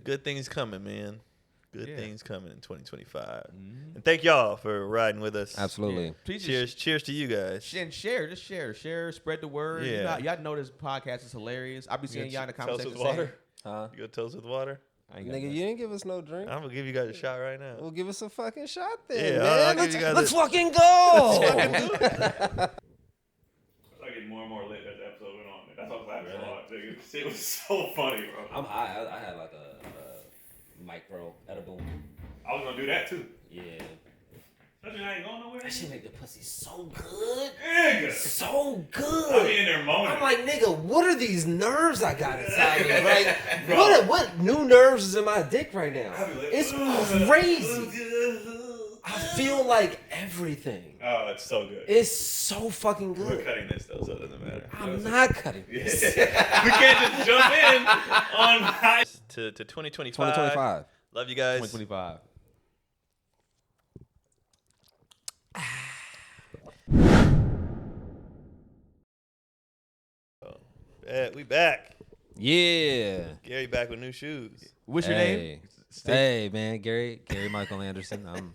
good things coming, man. Good things coming in 2025. And thank y'all for riding with us. Absolutely. Yeah. Cheers to you guys. And share, just share, spread the word. Yeah. Y'all know this podcast is hilarious. I'll be seeing y'all in the comment section. Toast with water? Huh? You go toast with water? Nigga, you didn't give us no drink. I'm gonna give you guys a shot right now. Well, give us a fucking shot then, Yeah, man. I'll give you guys Let's a- fucking go. I get more and more lit as the episode went on. That's why I was laughing a lot. It was so funny, bro. I'm high. I had like a micro edible. I was gonna do that too. Yeah. Especially I ain't going nowhere. That shit make the pussy so good. Nigga. So good. I be in there moaning. I'm like, nigga, what are these nerves I got inside me? Like, what new nerves is in my dick right now? It's crazy. I feel like everything. Oh, it's so good. It's so fucking good. We're cutting this though, so it doesn't matter. I'm not cutting this. We can't just jump in on high to 2025. 2025. Love you guys. 2025. We back. Yeah. Gary back with new shoes. What's your name? Hey, man, Gary Michael Anderson. I'm.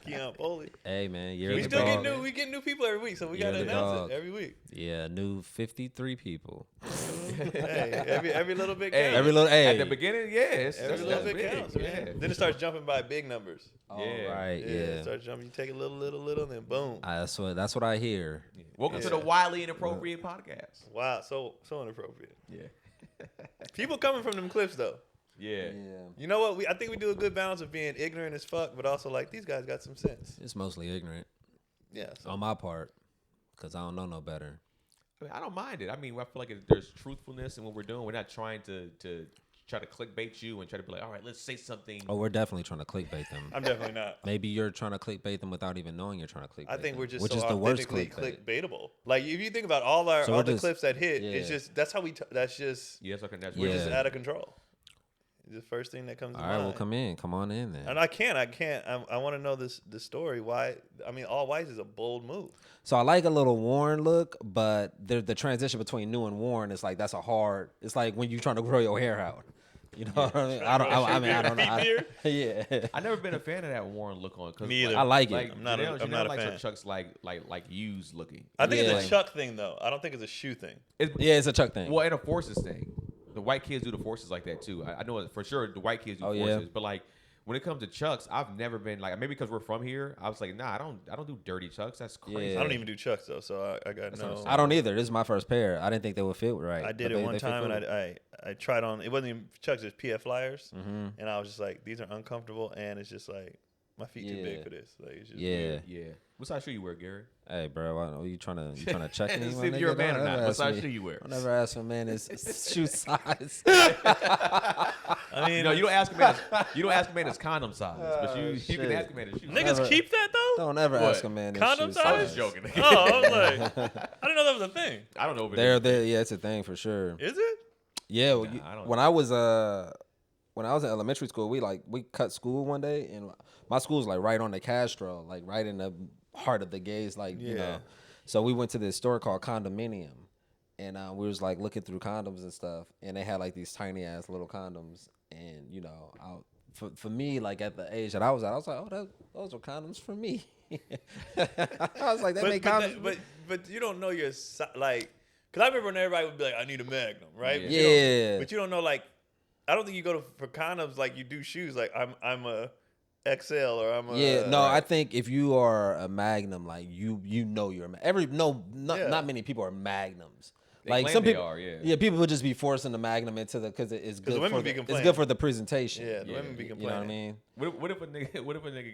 Keon Foley. Hey, man, you're We the still dog. get we get new people every week, so we gotta You're the announce dog. it every week. Yeah, new 53 people. Hey, every little bit Hey, counts. Every little At the beginning, yes. Every little bit big. counts, man. Yeah. Then it starts jumping by big numbers. All Yeah. right, It starts jumping. You take a little, and then boom. That's what I hear. Welcome to the Wildly Inappropriate podcast. Wow, so inappropriate. Yeah. People coming from them clips though. Yeah. You know what? I think we do a good balance of being ignorant as fuck, but also like these guys got some sense. It's mostly ignorant Yeah. So. on my part, because I don't know no better. I mean, I don't mind it. I mean, I feel like there's truthfulness in what we're doing. We're not trying to try to clickbait you and try to be like, all right, let's say something. Oh, we're definitely trying to clickbait them. I'm definitely not. Maybe you're trying to clickbait them without even knowing you're trying to clickbait I think them, we're just which so is the worst authentically clickbait. clickbaitable. Like if you think about all our So all we're the just- clips that hit, it's yeah. just that's how we. That's just Yes, okay, that's we're Yeah. just out of control. It's the first thing that comes to All mind. right, well, come on in then. And I can't. I want to know this story. Why? I mean, all whites is a bold move. So I like a little worn look, but the transition between new and worn is like that's a hard. It's like when you're trying to grow your hair out. You know what I mean? I don't know. Yeah. I've never been a fan of that worn look on. Cause Me either. I like it. Like, I'm not a Janelle likes fan. her Chucks like used looking. I think Yeah. it's a Chuck thing though. I don't think it's a shoe thing. Yeah, it's a Chuck thing. Well, and a forces thing. The white kids do the forces like that too. I know it for sure. The white kids do Oh, forces, yeah. but like when it comes to Chucks, I've never been like maybe because we're from here. I was like, nah, I don't do dirty Chucks. That's crazy. Yeah. I don't even do Chucks though, so I got no. understandable. I don't either. This is my first pair. I didn't think they would fit right. I did but it one they fit time, cool. and I tried on. It wasn't even Chucks, it was PF Flyers, Mm-hmm. and I was just like, these are uncomfortable, and it's just like my feet too big Yeah. for this. Like it's just Yeah. weird. Yeah. What size shoe you wear, Gary? Hey, bro, are you trying to check me? See my if you're a nigga? man or Don't not. ever What ask size me- shoe you wear? Don't ever ask a man his shoe size. I mean, No, you don't ask a man. You don't ask a man his condom size, but you shit. can ask a man his shoe. niggas Never- keep that though. Don't ever What? ask a man his Condom shoe size? I was size. just joking. Oh, I was like, I didn't know that was a thing. I don't know if it They're is. there. Yeah, it's a thing for sure. Is it? Yeah, well, I don't when I was in elementary school, we cut school one day, and my school's like right on the Castro, like right in the heart of the gays, like you Yeah. know. So we went to this store called Condominium, and we was like looking through condoms and stuff, and they had like these tiny ass little condoms, and you know, for me, like at the age that I was at, I was like, oh, those are condoms for me. I was like, they make condoms. But you don't know your like, because I remember when everybody would be like, I need a Magnum, right? Yeah. But you don't- Yeah. But you don't know like, I don't think you go for condoms like you do shoes. Like I'm a XL or I'm a Yeah, no, I think if you are a Magnum, like you know you're Yeah. not many people are Magnums. They Like claim some they people are, yeah. yeah, people would just be forcing the Magnum into because it's good the women for be it's complaining. good for the presentation. Yeah, the Yeah, women be You know complaining. what I mean? What if a nigga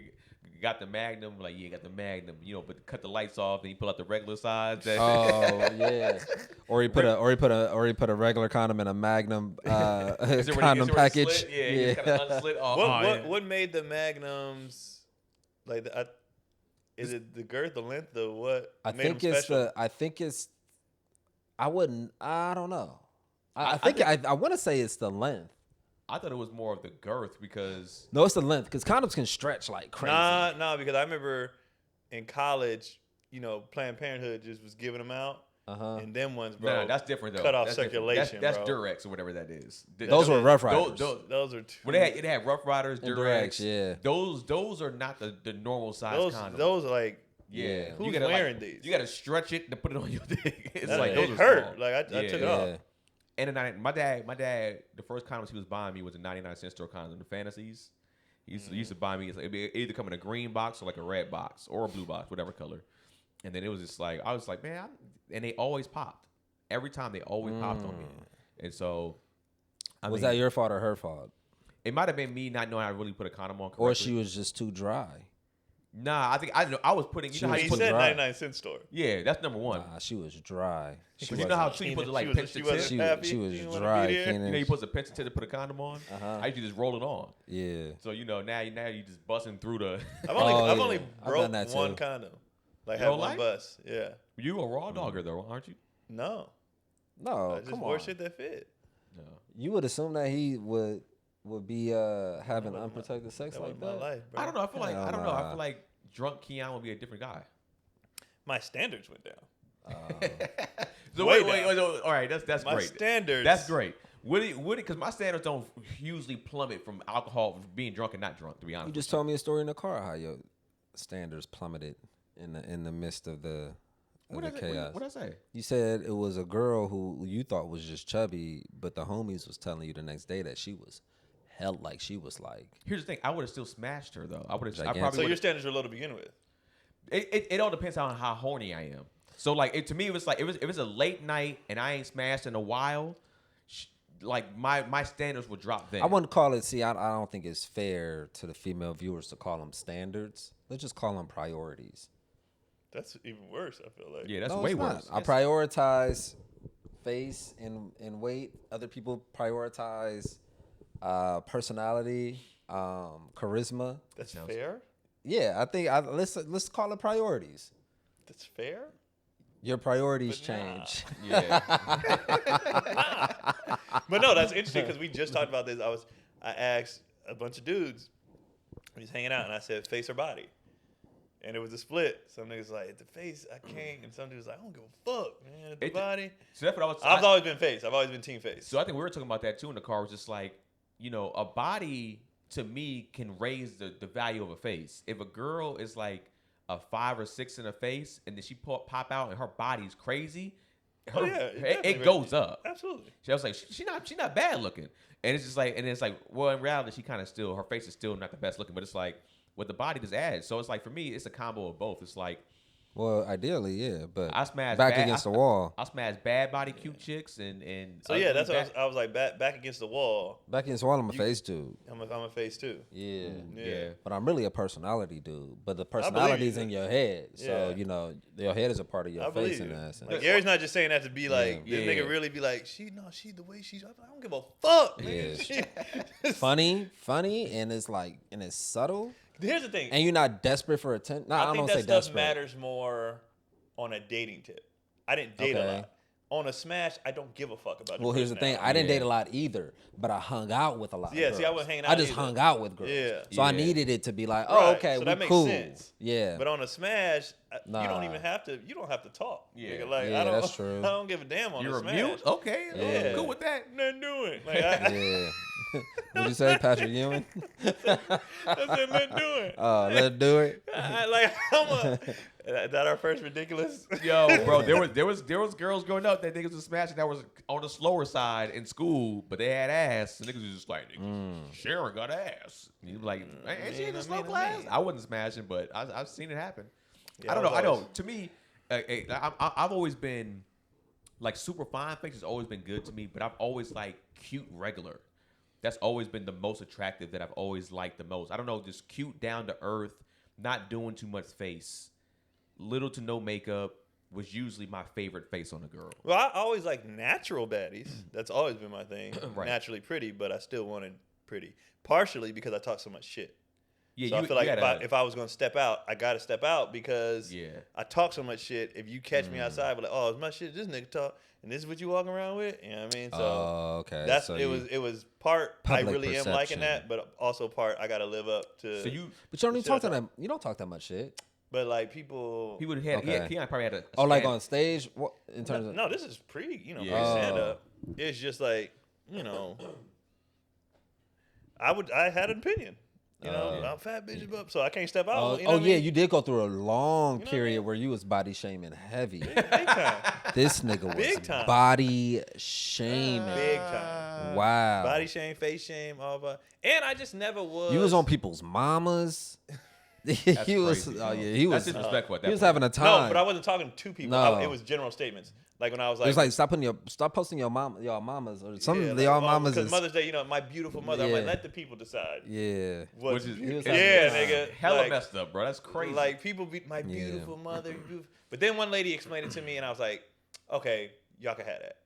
got the Magnum? Like, yeah, got the Magnum, you know, but cut the lights off and he pull out the regular size. Oh yeah, or he put a regular condom in a Magnum Is it where condom the package. slit? Yeah, you just kind of unslit. Oh, What made the Magnums like? Is it the girth, the length, the what? I made think them it's special? I don't know. I I think I want to say it's the length. I thought it was more of the girth because No, it's the length because condoms can stretch like crazy. Nah, because I remember in college, you know, Planned Parenthood just was giving them out, And them ones, bro. No, that's different though. Cut off That's circulation, That's bro. Durex or whatever that is. Those were Rough Riders. Those are. Well, it had Rough Riders, Durex. Yeah. Those are not the normal size condoms. Those are like. Yeah. Who's you gotta, wearing these? You got to stretch it to put it on your dick. It's like it those hurt. Small. Like I took it off. And then my dad, the first condoms he was buying me was a 99-cent store condom, the Fantasies. He used to buy me. It'd either come in a green box or like a red box or a blue box, whatever color. And then it was just like I was like, man, and they always popped. Every time they always popped on me. And so, was that your fault or her fault? It might have been me not knowing how to really put a condom on correctly. Or she was just too dry. Nah, I was putting. You know how you He put said dry. 99-cent store. Yeah, that's number one. Nah, she was dry. But you know how too you put the like pinch the tip. She was dry. You know you put the pinch the tip to put a condom on. I used to just roll it on. Yeah. So you know now you just busting through the. I've only I've broke done that one too. condom. Like Your had whole one life? bust. Yeah. You a raw dogger though, aren't you? No. No, I just come wore on. shit that fit. No. You would assume that he would be having unprotected sex That like was my that. life, bro. I don't know. I feel like Hell I don't know. I nah. feel like drunk Keon would be a different guy. My standards went down. So Way wait. All right, that's My great. standards. That's great. Would it? Because my standards don't hugely plummet from alcohol, being drunk and not drunk. To be honest. You just told me a story in the car how your standards plummeted in the midst of the chaos. What did I say? You said it was a girl who you thought was just chubby, but the homies was telling you the next day that she was held like she was like. Here's the thing. I would have still smashed her though. I would have. I Gigantic. probably So your would've- standards are low to begin with. It all depends on how horny I am. So like to me, it was like if it's a late night and I ain't smashed in a while, like my standards would drop then. I wouldn't call it. See, I don't think it's fair to the female viewers to call them standards. Let's just call them priorities. That's even worse, I feel like. Yeah, that's No, way it's not. worse. I prioritize face and weight. Other people prioritize personality, charisma. That's fair? Yeah, I think let's call it priorities. That's fair? Your priorities But nah. change. Yeah. But no, that's interesting because we just talked about this. I asked a bunch of dudes, we was hanging out, and I said face or body, and it was a split. Some niggas like the face, I can't, and some dudes like I don't give a fuck, man. The body. So that's what I've always been face. I've always been team face. So I think we were talking about that too in the car. Was just like, you know, a body to me can raise the value of a face. If a girl is like a 5 or 6 in a face, and then she pop out and her body's crazy, it goes up. Absolutely. She was like, she not bad looking, and it's just like, and it's like, well, in reality, she kind of still, her face is still not the best looking, but it's like what the body just adds. So it's like for me, it's a combo of both. It's like, Well, ideally, yeah, but I smash back bad, against the wall. I smash bad body cute chicks and So yeah, that's what I was like back against the wall. Back against the wall, I'm a face dude. I'm a face too. Yeah. yeah. But I'm really a personality dude. But the believe personality you. is in your head. So, Yeah. you know, your head is a part of your I face believe in you. that sense. Like Gary's not just saying that to be like Yeah. this Yeah. nigga really be like she the way she's. I don't give a fuck. Man. Yeah. funny, and it's subtle. Here's the thing. And you're not desperate for attention. No, I I don't think say that stuff desperate. matters more on a dating tip. I didn't date a Okay. lot. On a smash, I don't give a fuck about. Well, your here's the thing. personality. I didn't date a lot either, but I hung out with a lot. Yeah, of see, I girls. wasn't hanging I out just either. hung out with girls. Yeah. So I Yeah. needed it to be like, Right, oh, okay, so we that makes cool. sense. Yeah. But on a smash, you Nah. don't even have to. You don't have to talk. Yeah. Nigga, like Yeah, I don't. that's true. I don't give a damn on You're a a smash. mute? Okay, Yeah. I'm cool with that. Nothing doing. Like, Yeah. What'd you say, Patrick Ewing? That's it. Nothing doing. Let's do it. That our first ridiculous. Yo, bro, there was girls growing up that niggas was smashing that was on the slower side in school, but they had ass. And niggas was just like, Sharon got ass. And you be like, ain't she in the slow class? I wasn't smashing, but I've seen it happen. Yeah, I don't know. I was always- To me, I've always been like super fine face has always been good to me, but I've always like cute regular. That's always been the most attractive that I've always liked the most. I don't know, just cute, down to earth, not doing too much face, little to no makeup was usually my favorite face on a girl. Well, I always like natural baddies. That's always been my thing. Right. Naturally pretty, but I still wanted pretty. Partially because I talk so much shit. Yeah, So I feel like if I was going to step out, I got to step out because I talk so much shit. If you catch me outside, be like, oh, it's my shit. This nigga talk, and this is what you walking around with. You know what I mean? So okay. that's So it was part I public really am liking perception. that, but also part I got to live up to. So you But you don't even Shut talk up. that. You don't talk that much shit. But like people, He would have had. Okay. He probably had a. Oh, like stand- on stage? What in terms of? no, this is pre, Yeah. stand up. It's just like, I had an opinion. I'm fat bitches up, so I can't step out. Oh, you know what I mean? you did go through a long what I period mean? where you was body shaming heavy. Big time. This nigga was Big time. body shaming. Big time. Wow. Body shame, face shame, all that. And I just never was. You was on people's mamas. That's he was. crazy. Oh yeah, he was. That's disrespectful at that He was point. having a time. No, but I wasn't talking to people. No. It was general statements. Like when I was It like, was like stop posting your mamas or some yeah, of y'all mamas because is. Mother's Day, my beautiful mother. I'm like, Yeah. let the people decide. Yeah. What's Which is- He was yeah, having a time. nigga. Hella like, messed up, bro. That's crazy. Like people be my beautiful mother. But then one lady explained it to me, and I was like, okay, y'all can have that.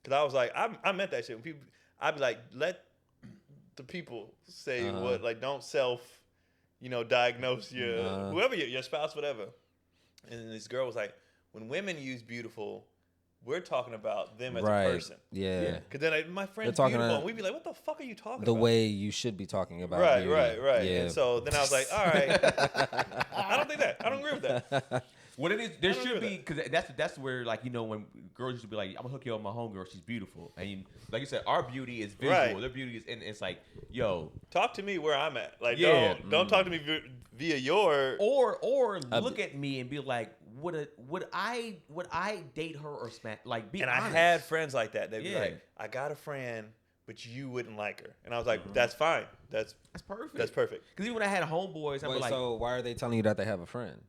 Because I was like, I meant that shit. When people, I'd be like, let the people say what, like, don't self, diagnose your whoever your spouse, whatever. And this girl was like, when women use beautiful, we're talking about them as a person. Yeah. Because then my friend's talking beautiful, about and we'd be like, what the fuck are you talking The about? way you should be talking about. Right, beauty. right. Yeah. And so then I was like, all right, I don't think that. I don't agree with that. What it is, there I don't should agree be, because that's where, like, when girls used to be like, I'm gonna hook you up with my homegirl, she's beautiful, and like you said, our beauty is visual, Right. their beauty is, and it's like, yo, Talk to me where I'm at. Like, Yeah. don't talk to me via your. or look at me and be like, would I date her or smash? Like, be And honest. I had friends like that. They'd be Yeah. like, I got a friend, but you wouldn't like her. And I was like, that's fine. That's perfect. That's perfect. Because even when I had homeboys, I'd be Wait, like, so why are they telling you that they have a friend?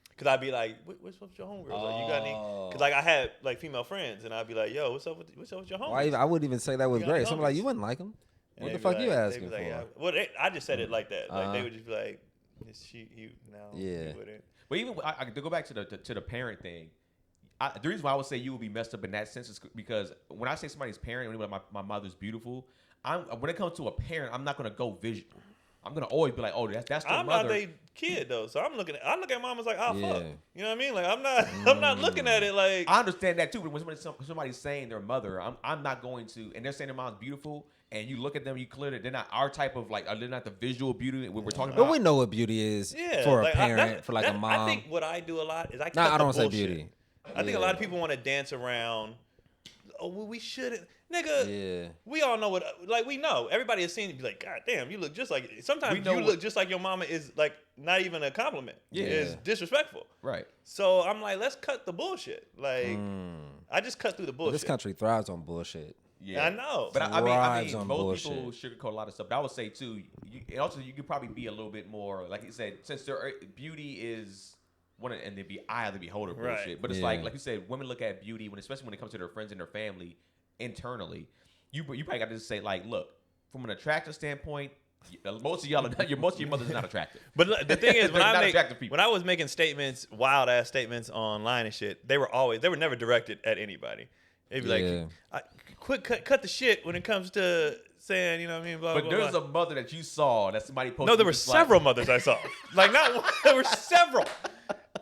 Because I'd be like, what's up with your homegirls? Like, you got any? Because like I had like female friends, and I'd be like, yo, what's up with your homegirls? I wouldn't even say that with You got Grace. I'm like, homies? you wouldn't like him. And What the they'd fuck be you like- asking they'd be for? like, I just said it like that. Like they would just be like, is she you? No, Yeah. you wouldn't. but even to go back to the parent thing, the reason why I would say you would be messed up in that sense is because when I say somebody's parent, when my mother's beautiful, when it comes to a parent, I'm not gonna go visual. I'm gonna always be like, oh, that's their I'm mother. not their kid though, so I look at mom as like, oh Yeah. fuck, you know what I mean? Like I'm not looking at it like. I understand that too, but when somebody's saying their mother, I'm not going to, and they're saying their mom's beautiful, and you look at them, you clearly they're not our type of like, they're not the visual beauty we're talking But about. we know what beauty is Yeah, for a like, parent, for like a mom. I think what I do a lot is I. Nah, cut I the don't say bullshit. beauty. I think a lot of people want to dance around. Oh, well, we shouldn't, nigga. Yeah. We all know what. Like we know. Everybody has seen it. Be like, God damn, you look just like. Sometimes We know you what- look just like your mama is like not even a compliment. Yeah. It's disrespectful. Right. So I'm like, let's cut the bullshit. Like I just cut through the But bullshit. this country thrives on bullshit. Yeah, I know. But I Thrives mean, on most people bullshit. sugarcoat a lot of stuff. But I would say too, and also you could probably be a little bit more, like you said, since their beauty is one, and they be eye of the beholder Right. bullshit. But it's Yeah. like you said, women look at beauty especially when it comes to their friends and their family internally. You probably got to just say like, look, from an attractive standpoint, most of your mother's not attractive. But look, the thing is, They're not attractive people. when I was making statements, wild ass statements online and shit, they were never directed at anybody. They'd be Yeah. like, cut the shit when it comes to saying, you know what I mean? Blah, But blah, there's blah. a mother that you saw that somebody posted. No, there were just like, several mothers I saw. Like not one, there were several.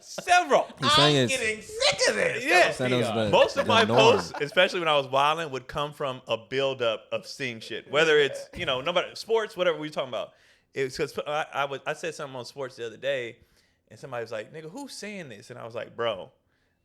Several. He's saying I'm it's getting sick of this. Yeah. saying it was the- Most of the my norm. posts, especially when I was wilding, would come from a buildup of seeing shit. Whether it's, nobody sports, whatever we're talking about. It's because I said something on sports the other day, and somebody was like, "Nigga, who's saying this?" And I was like, "Bro,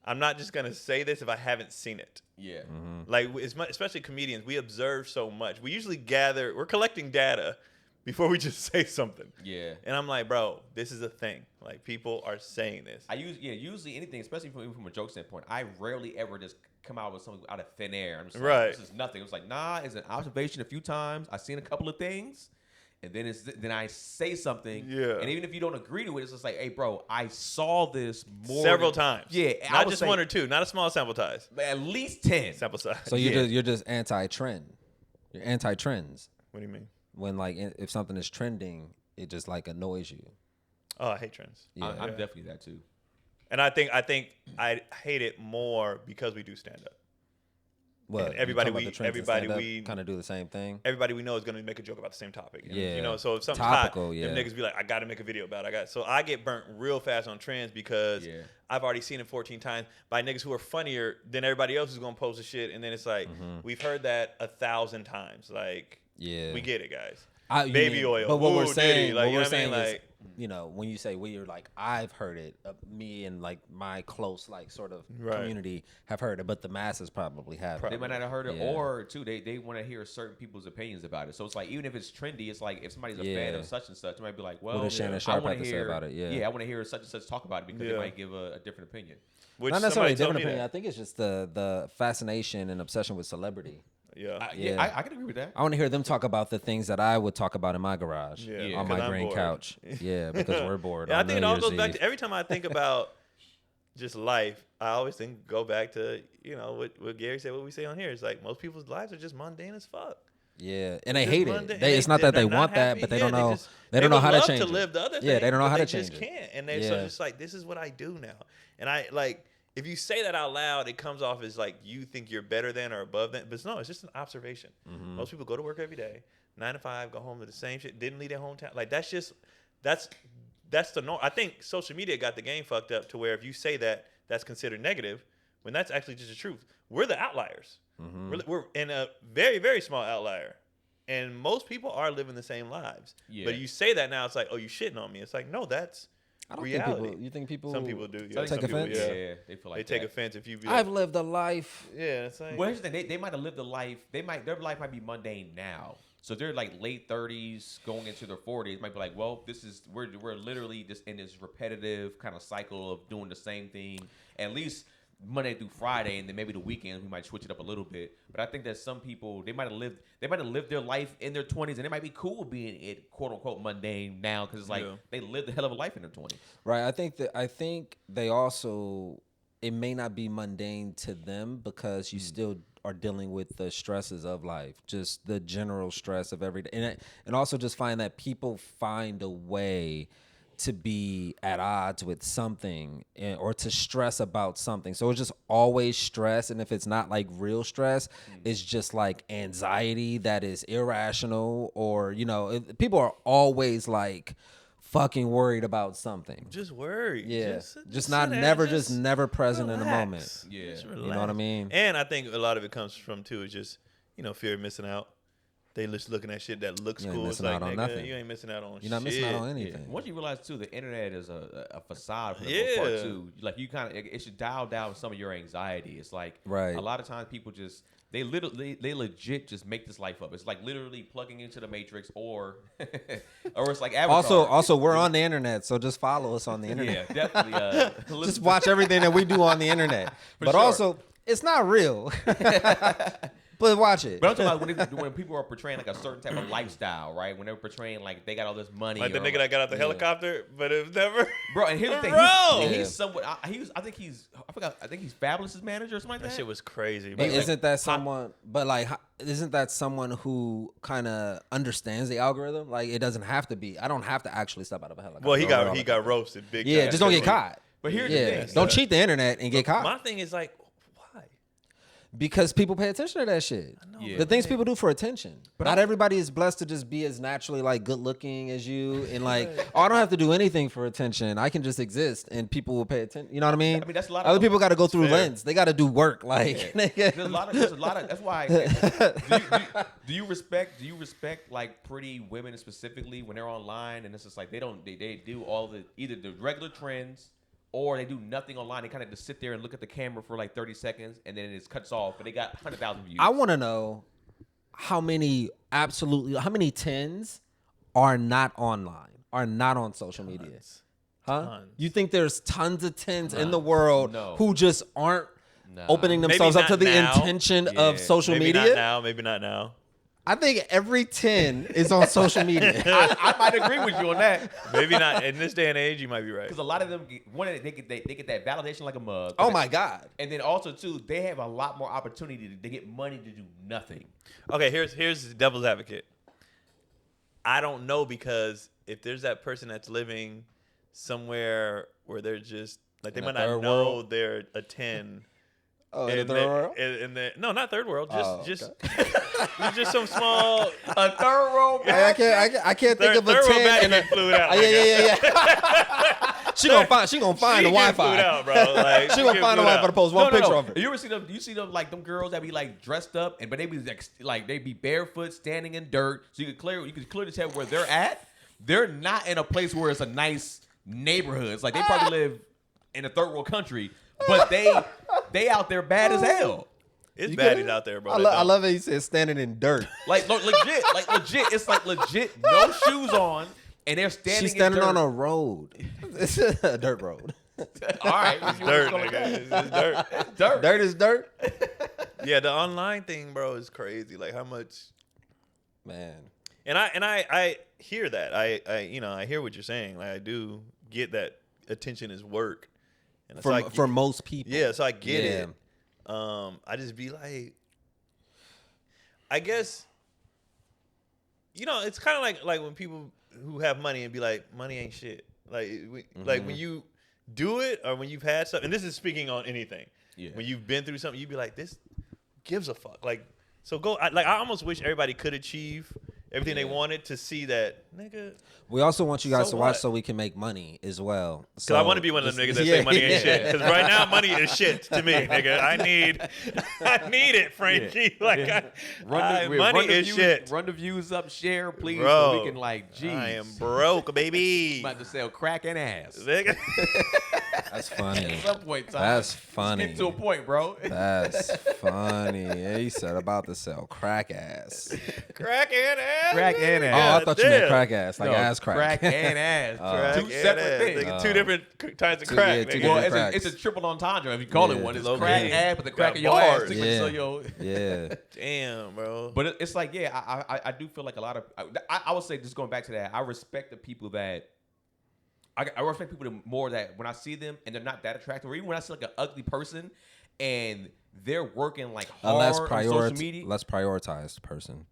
I'm not just gonna say this if I haven't seen it." Yeah. Like, especially comedians, we observe so much. We usually we're collecting data before we just say something. Yeah. And I'm like, bro, this is a thing. Like, people are saying this. Usually anything, especially from a joke standpoint, I rarely ever just come out with something out of thin air. I'm just Right. like, this is nothing. It was like, nah, it's an observation a few times. I've seen a couple of things, and then I say something. Yeah. And even if you don't agree to it, it's just like, hey, bro, I saw this Several times. Yeah. I Not would just say one or two. Not a small sample size. at least 10. Sample size. So you're just anti-trend. You're anti-trends. What do you mean? When like if something is trending, it just like annoys you. Oh, I hate trends. Yeah. I'm definitely that too. And I think I hate it more because we do stand up. What? And everybody we kind of do the same thing. Everybody we know is going to make a joke about the same topic. Yeah. So if something's Topical, hot, yeah. them niggas be like, I got to make a video about it. So I get burnt real fast on trends because Yeah. I've already seen it 14 times by niggas who are funnier than everybody else who's going to post the shit. And then it's like, we've heard that 1,000 times. Like, Yeah. we get it, guys. You Baby mean- oil. But what Ooh, we're saying, Diddy. Like, what you know we're what I mean? saying is Like, you know, when you say you're like, I've heard it, me and like my close like sort of Right. community have heard it, but the masses probably haven't. They might not have heard it, Yeah. or too, they want to hear certain people's opinions about it. So it's like, even if it's trendy, it's like if somebody's a fan Yeah. of such and such, they might be like, well, What does Shannon I Sharp want have to say about it? Yeah. yeah, I want to hear such and such talk about it because they Yeah. might give a different opinion. Which Not necessarily a somebody told different me opinion. I that. think it's just the fascination and obsession with celebrity. Yeah. Yeah. I can agree with that. I want to hear them talk about the things that I would talk about in my garage Yeah, on 'cause my I'm green bored. couch. Yeah, because we're bored. Yeah, I on think it New all Year's goes back Eve. to every time I think about just life, I always go back to, you know, what Gary said, what we say on here. It's like most people's lives are just mundane as fuck. Yeah, and they Just hate mundane. it. It's not that they they're not want that, happy. but they Yeah, don't know. just- They don't know would how to love change to it. live the other Yeah, thing, they don't know but how to they just change it. can't. And they're so Yeah. just like, this is what I do now. And I like, if you say that out loud, it comes off as like you think you're better than or above than. But no, it's just an observation. Mm-hmm. Most people go to work every day, 9 to 5, go home to the same shit. Didn't leave their hometown. Like that's the norm. I think social media got the game fucked up to where if you say that, that's considered negative, when that's actually just the truth. We're the outliers. Mm-hmm. We're in a very, very small outlier. And most people are living the same lives. Yeah. But you say that now, it's like, oh, you shitting on me. It's like, no, that's I don't reality. think people. You think people? Some people do. So Yeah, they take some people, offense? yeah. They feel They like take that. offense if you be I've like, lived a life. yeah, it's like, Well, here's the thing. They might have lived a life. Their life might be mundane now. So they're like late 30s, going into their 40s. Might be like, well, we're literally just in this repetitive kind of cycle of doing the same thing. At least Monday through Friday, and then maybe the weekends we might switch it up a little bit. But I think that some people they might have lived their life in their 20s, and it might be cool being it quote unquote mundane now because it's like they lived a hell of a life in their 20s. Right. I think they also, it may not be mundane to them because you still are dealing with the stresses of life, just the general stress of every day, and also just find that people find a way to be at odds with something or to stress about something. So it's just always stress. And if it's not like real stress, it's just like anxiety that is irrational, or, you know, people are always like fucking worried about something. just worry. Yeah. Just sit not there, never just never present in the relax. moment. Yeah. Just You know what I relax. mean? And I think a lot of it comes from too is just, you know, fear of missing out. They just looking at shit that looks You ain't cool. It's missing like, out on nigga, nothing. you ain't missing out on shit. You're not missing out on Yeah. anything. Once you realize too, the internet is a facade for the most part Yeah. too. Like you kind of, it should dial down some of your anxiety. It's like Right. a lot of times people just they legit just make this life up. It's like literally plugging into the Matrix, or or it's like Avatar. Also, we're on the internet, so just follow us on the internet. yeah, definitely. Just watch everything that we do on the internet. But sure. also, it's not real. But watch it. But I'm talking about when people are portraying like a certain type of lifestyle, right? When they're portraying like they got all this money, Like the or nigga that got out the helicopter, but it was never. bro. And here's the thing, Bro! he's Yeah. somewhat. I think he's Fabulous's manager or something like That that. shit was crazy. But But isn't that someone? But like, isn't that someone who kind of understands the algorithm? Like, it doesn't have to be. I don't have to actually step out of a helicopter. well, or he got roasted big. Yeah, time. just don't get caught. But here's the Yeah, thing. don't cheat the internet and get caught. My thing is like, why? Because people pay attention to that shit. Yeah. The things people do for attention. But not everybody is blessed to just be as naturally like good looking as you, and like, oh, I don't have to do anything for attention. I can just exist and people will pay attention. You know what I mean? I mean, that's a lot of Other people got to go through fair. lens. They got to do work. Like, There's a lot of. That's why. Do you respect like pretty women specifically when they're online, and it's just like they do all the either the regular trends, or they do nothing online. They kind of just sit there and look at the camera for like 30 seconds, and then it cuts off, and they got 100,000 views. I want to know how many tens are not online, are not on social media. Huh? Tons. You think there's tons of tens in the world No. who just aren't Nah. opening Maybe themselves up not to the now. intention of Yeah. social Maybe media? not now. Maybe not now. I think every 10 is on social media. I might agree with you on that, Maybe not in this day and age. You might be right. because a lot of them they get that validation like a mug. Oh my God. And then also too, they have a lot more opportunity to get money to do nothing. Okay, here's the devil's advocate. I don't know, because if there's that person that's living somewhere where they're just like they In might a not third know world? they're a 10. Oh, in the third world? No, not third world. Just Oh, it's just some small A third world. I can't think of a third world 10. battery And a, flew it out. Oh, yeah. She gonna find the She Wi-Fi. flew out, bro. Like, She gonna find the Wi-Fi to post one picture of it. You ever see them? You see them like them girls that be like dressed up, but they be like they be barefoot, standing in dirt, so you could clearly tell where they're at. they're not in a place where it's a nice neighborhood. It's like they probably live in a third world country, but they out there bad as hell. It's You baddies get it? out there, bro. I love it. He said standing in dirt. Like legit. It's like legit, no shoes on, and they're standing. She's standing in on dirt. a road. It's a dirt road. All right, It's dirt, nigga. It's dirt. dirt. Dirt is dirt. Yeah, the online thing, bro, is crazy. Like how much, Man. and I hear that. I hear what you're saying. Like I do get that attention is work, and so For most people. yeah, so I get Yeah. it. I just be like, I guess, it's kind of like when people who have money and be like, money ain't shit. Like like when you do it or when you've had something, and this is speaking on anything. Yeah. When you've been through something, you'd be like, this gives a fuck. Like, so go. I almost wish everybody could achieve everything they wanted to see that, nigga. We also want you guys So to watch what? so we can make money as well. Because So I want to be one of them niggas that yeah, say money ain't yeah. shit. Because right now, money is shit to me, nigga. I need it, Frankie. Money is shit. Run the views up, share, please, Bro, so we can geez. I am broke, baby. about to sell crack and ass. Nigga. That's funny. At some point in time. That's Let's funny. get to a point, bro. That's funny. Yeah, he said about to sell crack ass. Crack and ass. Crack and Oh, ass. I thought you meant damn. crack ass, like No, ass crack. Crack and ass. Crack Two and separate ass. things. Nigga, two different types of two- crack. yeah, two nigga. Well, different cracks. it's a triple entendre if you call it Yeah. one. It's Okay. crack ass, but the crack Got of your ass. bars. Tickling, Yeah. so yo. Yeah. Damn, bro. But it's like, yeah, I do feel like a lot of I would say, just going back to that, I respect the people that I respect people more that when I see them and they're not that attractive, or even when I see like an ugly person and they're working like hard less on social media, less prioritized person.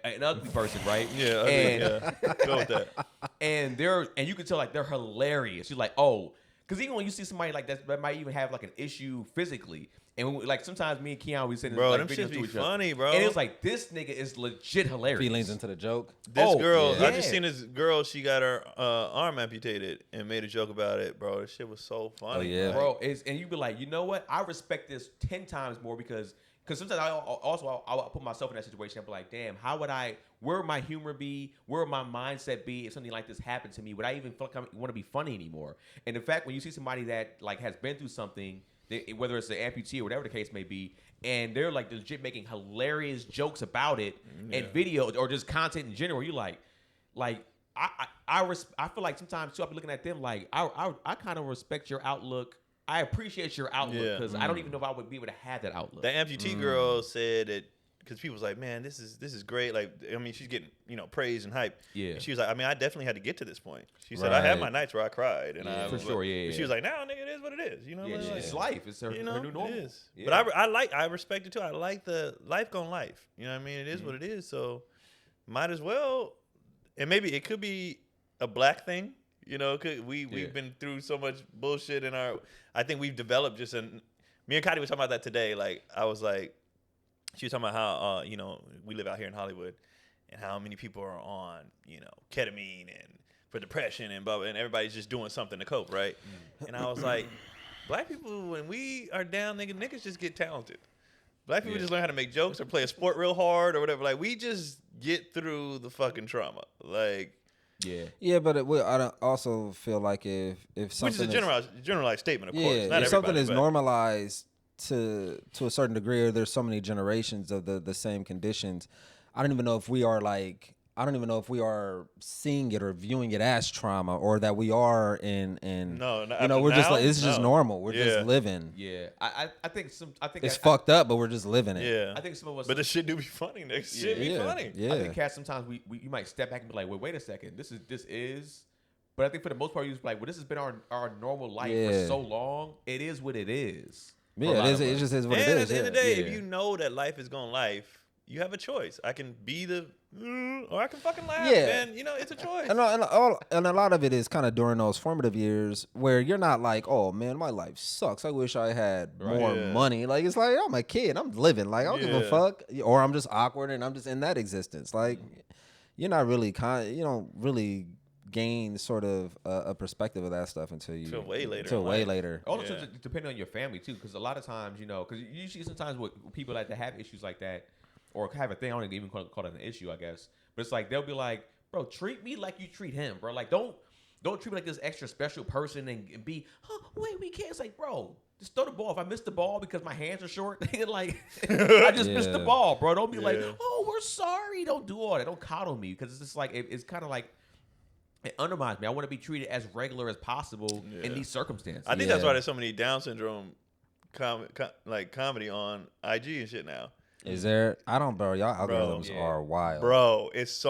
an ugly person, right? Yeah, go with that. And you can tell like they're hilarious. You're like, oh, because even when you see somebody like that might even have like an issue physically, and when, like sometimes me and Keon we send Bro, like them videos shits to be each other, funny, bro. and it was like this nigga is legit hilarious. Feelings into the joke. This Oh, girl, yeah. I just seen this girl. She got her arm amputated and made a joke about it, bro. This shit was so funny. Oh, yeah. like, Bro, and you be like, you know what? I respect this 10 times more because sometimes I'll put myself in that situation. I'll be like, damn, where would my humor be? Where would my mindset be if something like this happened to me? Would I even feel like I want to be funny anymore? And in fact, when you see somebody that like has been through something, whether it's an amputee or whatever the case may be, and they're like legit making hilarious jokes about it and video or just content in general, you like I feel like sometimes too, I'll be looking at them like I kind of respect your outlook. I appreciate your outlook because I don't even know if I would be able to have that outlook. the amputee girl said that because people was like, man, this is great. Like, I mean, she's getting praise and hype. Yeah. And she was like, I mean, I definitely had to get to this point. She said, I had Right. my nights where I cried, and Yeah, I for was sure, like, yeah, but yeah. she was like, now, nigga, it is what it is. You know, Yeah, what I'm it's saying? life. It's her, You her know, new normal. it is. Yeah. But I respect it too. I like the life gone life. You know what I mean? It is what it is. So might as well. And maybe it could be a black thing. You know, we've been through so much bullshit in our. I think we've developed just an. Me and Cody were talking about that today. Like I was like, she was talking about how we live out here in Hollywood, and how many people are on ketamine and for depression and blah, blah, and everybody's just doing something to cope, right? And I was like, black people when we are down, niggas just get talented. Black people just learn how to make jokes or play a sport real hard or whatever. Like we just get through the fucking trauma. Like. Yeah. Yeah, but I don't also feel like if something Which is a generalized statement, of course. yeah, Not if something everybody, is but- normalized to a certain degree, or there's so many generations of the same conditions, I don't even know if we are seeing it or viewing it as trauma, or that we are in No, we're just now? like this is just No. normal. We're Yeah. just living. Yeah. I think It's fucked up, but we're just living it. Yeah. I think some of us. But the shit do be funny, nigga. Shit be funny. Yeah. I think cats sometimes you might step back and be like, wait a second, this is. But I think for the most part, you just be like, well, this has been our normal life for so long. It is what it is. for a Yeah, lot it of is. It us. just is what And it at is. the end of yeah. the day, if Yeah. you know that life is going life, you have a choice. I can be or I can fucking laugh. Yeah. And it's a choice. And a lot of it is kind of during those formative years where you're not like, oh man, my life sucks. I wish I had more Yeah. money. Like it's like I'm a kid. I'm living. Like I don't give a Yeah. fuck. Or I'm just awkward and I'm just in that existence. Like you're not really you don't really gain sort of a perspective of that stuff until way later Until in way life. later. Also, Yeah. depending on your family too, because a lot of times, because you see sometimes with people that have issues like that, or have a thing, I don't even call it an issue, I guess. But it's like they'll be like, bro, treat me like you treat him, bro. Like, don't treat me like this extra special person and be, wait, we can't. It's like, bro, just throw the ball. If I miss the ball because my hands are short, like, I just missed the ball, bro. Don't be like, oh, we're sorry. Don't do all that. Don't coddle me, because it's just like, it's kind of like, it undermines me. I want to be treated as regular as possible in these circumstances. I think that's why there's so many Down syndrome comedy on IG and shit now. Is there? I don't, bro. Y'all algorithms are wild, bro. It's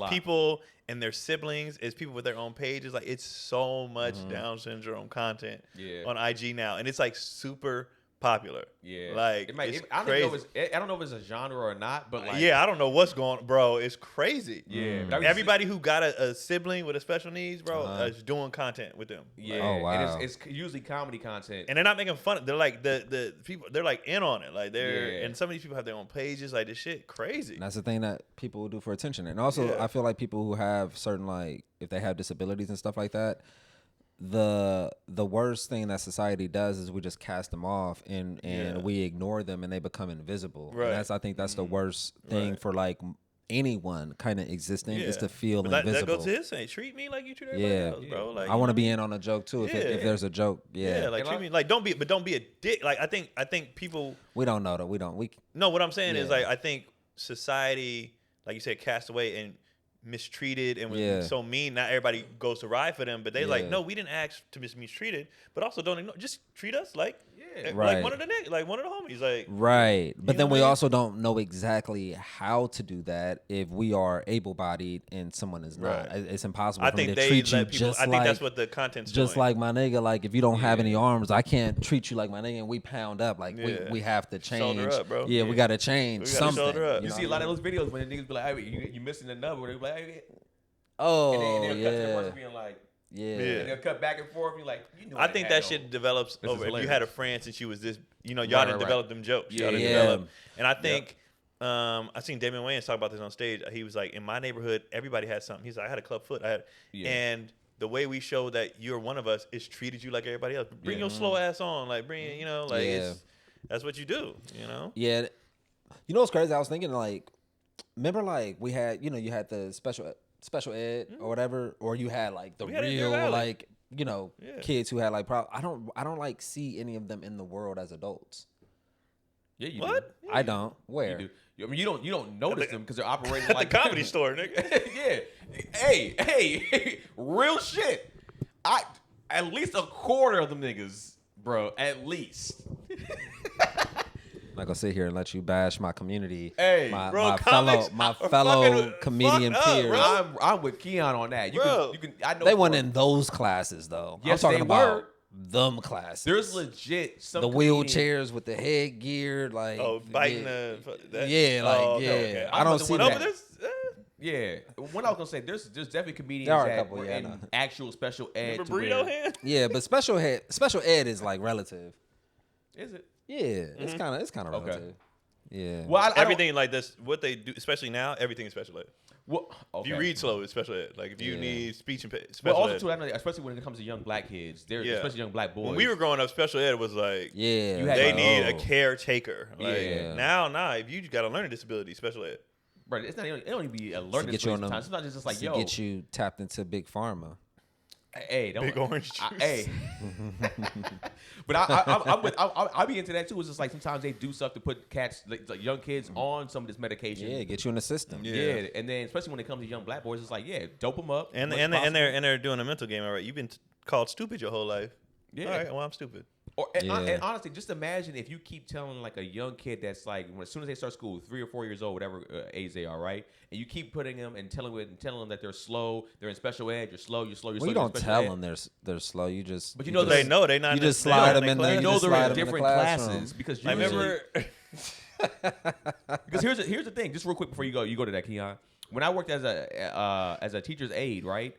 people and their siblings. It's people with their own pages. Like, it's so much Down syndrome content on IG now, and it's like super popular. Yeah, like I don't know if it's a genre or not, but like, I don't know what's going on, bro. It's crazy. Yeah, everybody who got a sibling with a special needs, bro, is doing content with them. Yeah, oh wow. And it's usually comedy content, and they're not making fun. They're like the people. They're like in on it. Like and some of these people have their own pages. Like, this shit crazy. And that's the thing that people will do for attention. And also, I feel like people who have certain, like, if they have disabilities and stuff like that, the worst thing that society does is we just cast them off and we ignore them and they become invisible. Right. And I think that's the worst thing for, like, anyone kind of existing is to feel invisible. That goes to his saying, treat me like you treat everybody else, bro. Like, I want to be in on a joke too. If there's a joke, like, treat me like, don't be a dick. Like, I think people, we don't know that no, what I'm saying is, like, I think society, like you said, cast away and mistreated and was so mean. Not everybody goes to ride for them, but they like, no, we didn't ask to be mistreated, but also don't ignore. Just treat us like like one of the niggas, like one of the homies, like But then we also don't know exactly how to do that if we are able-bodied and someone is not. It's impossible for me to treat you just I think that's what the content's just doing. like my nigga. Like, if you don't have any arms, I can't treat you like my nigga, and we pound up. Like, we have to change. Shoulder up, bro. We got to change something. Shoulder up. You see a lot of those videos when the niggas be like, hey, you missing the number. They be like, hey. Oh, and then they'll cut to the person being like, and they'll cut back and forth. And be like, I think that shit develops over. If you had a friend since you was this, y'all didn't develop them jokes. Y'all didn't develop. And I think, I seen Damian Wayans talk about this on stage. He was like, in my neighborhood, everybody had something. He's like, I had a club foot. And the way we show that you're one of us is treated you like everybody else. Bring your slow ass on. Like, bring, that's what you do, Yeah. You know what's crazy? I was thinking, like, remember, like, we had, you had the special ed or whatever, or you had, like, the real, like, kids who had, like, I don't like see any of them in the world as adults. Yeah, you what? do. I don't. Where? You do. I mean, you don't notice them because they're operating like the Comedy Store, nigga. Yeah. Hey, real shit. At least a quarter of them niggas, bro. At least. I'm not gonna sit here and let you bash my community. Hey, my fellow comedian peers. I'm with Keenan on that. You can. I know they weren't in those classes though. Yes, I'm talking about were. them classes. There's legit some the wheelchairs with the headgear, like biting I don't see that. Yeah, what I was gonna say, there's definitely comedians that were in actual special ed. Remember burrito hand? Yeah, but special ed is like relative. Is it? Yeah, it's kind of relative. Yeah. Well, everything like this, what they do, especially now, everything is special ed. Well, if you read slow, it's special ed. Like, if you need speech and special ed. Also, too, I know, especially when it comes to young black kids, especially young black boys. When we were growing up, special ed was like, they need a caretaker. Like, now, if you got a learning disability, special ed. Right, it's not. It don't even be a learning disability sometimes. Sometimes it's just like, to get you tapped into big pharma. Hey, don't big orange juice. But I be into that too. It's just like sometimes they do stuff to put cats, like young kids, on some of this medication. Yeah, get you in the system. Yeah, and then especially when it comes to young black boys, it's like, dope them up. And they're doing a mental game. All right, you've been called stupid your whole life. Yeah. All right, well, I'm stupid. And honestly, just imagine if you keep telling like a young kid that's like, as soon as they start school, 3 or 4 years old, whatever age they are, right? And you keep putting them and telling them that they're slow, they're in special ed, you're slow. Well, you don't tell them they're slow. You just, but they know they're not. You just slide them in there. You know they're in different classes because I remember. Because here's the thing, just real quick before you go to that, Keon. When I worked as a teacher's aide, right?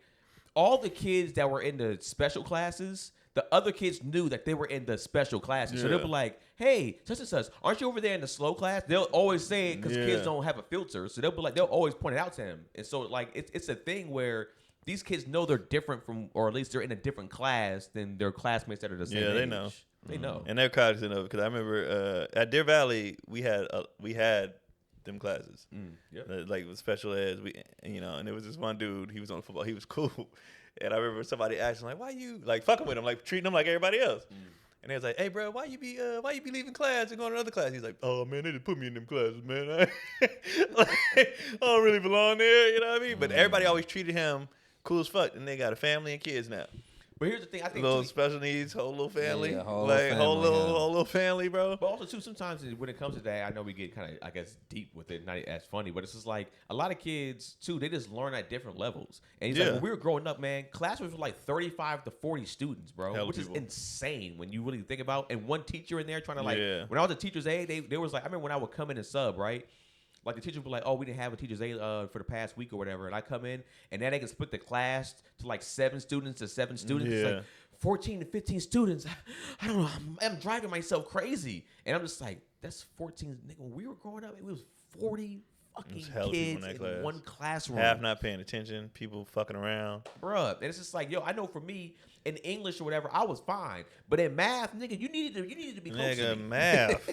All the kids that were in the special classes, the other kids knew that they were in the special classes. So they'll be like, hey, such and such, aren't you over there in the slow class? They'll always say it because kids don't have a filter. So they'll be like, they'll always point it out to him. And so like it's a thing where these kids know they're different from, or at least they're in a different class than their classmates that are the same age. They know. They know. And they're cognizant of it. Because I remember at Deer Valley, we had them classes. Yep. Like with special eds, and there was this one dude. He was on football. He was cool, and I remember somebody asking like, "Why you like fucking with him, like treating him like everybody else?" And they was like, "Hey, bro, why you be leaving class and going to another class?" He's like, "Oh man, they just put me in them classes, man. I don't really belong there, you know what I mean?" But everybody always treated him cool as fuck, and they got a family and kids now. But here's the thing, I think Little special needs, whole little family, whole little family, bro. But also too, sometimes when it comes to that, I know we get kind of, I guess, deep with it, not as funny, but it's just like a lot of kids too. They just learn at different levels. And he's like, when we were growing up, man, classrooms were like 35 to 40 students, bro, which is insane when you really think about. And one teacher in there trying to like, when I was a teacher's aide, they was like, I remember when I would come in and sub, right? Like the teacher would be like, "Oh, we didn't have a teacher's aide for the past week or whatever," and I come in, and then they can split the class to like 7 students to 7 students. It's like 14 to 15 students. I don't know. I'm driving myself crazy, and I'm just like, "That's 14." Nigga, when we were growing up, it was 40 fucking kids in one classroom. Half not paying attention, people fucking around, bruh. And it's just like, yo, I know for me, in English or whatever, I was fine. But in math, nigga, you needed to be close to me. Math.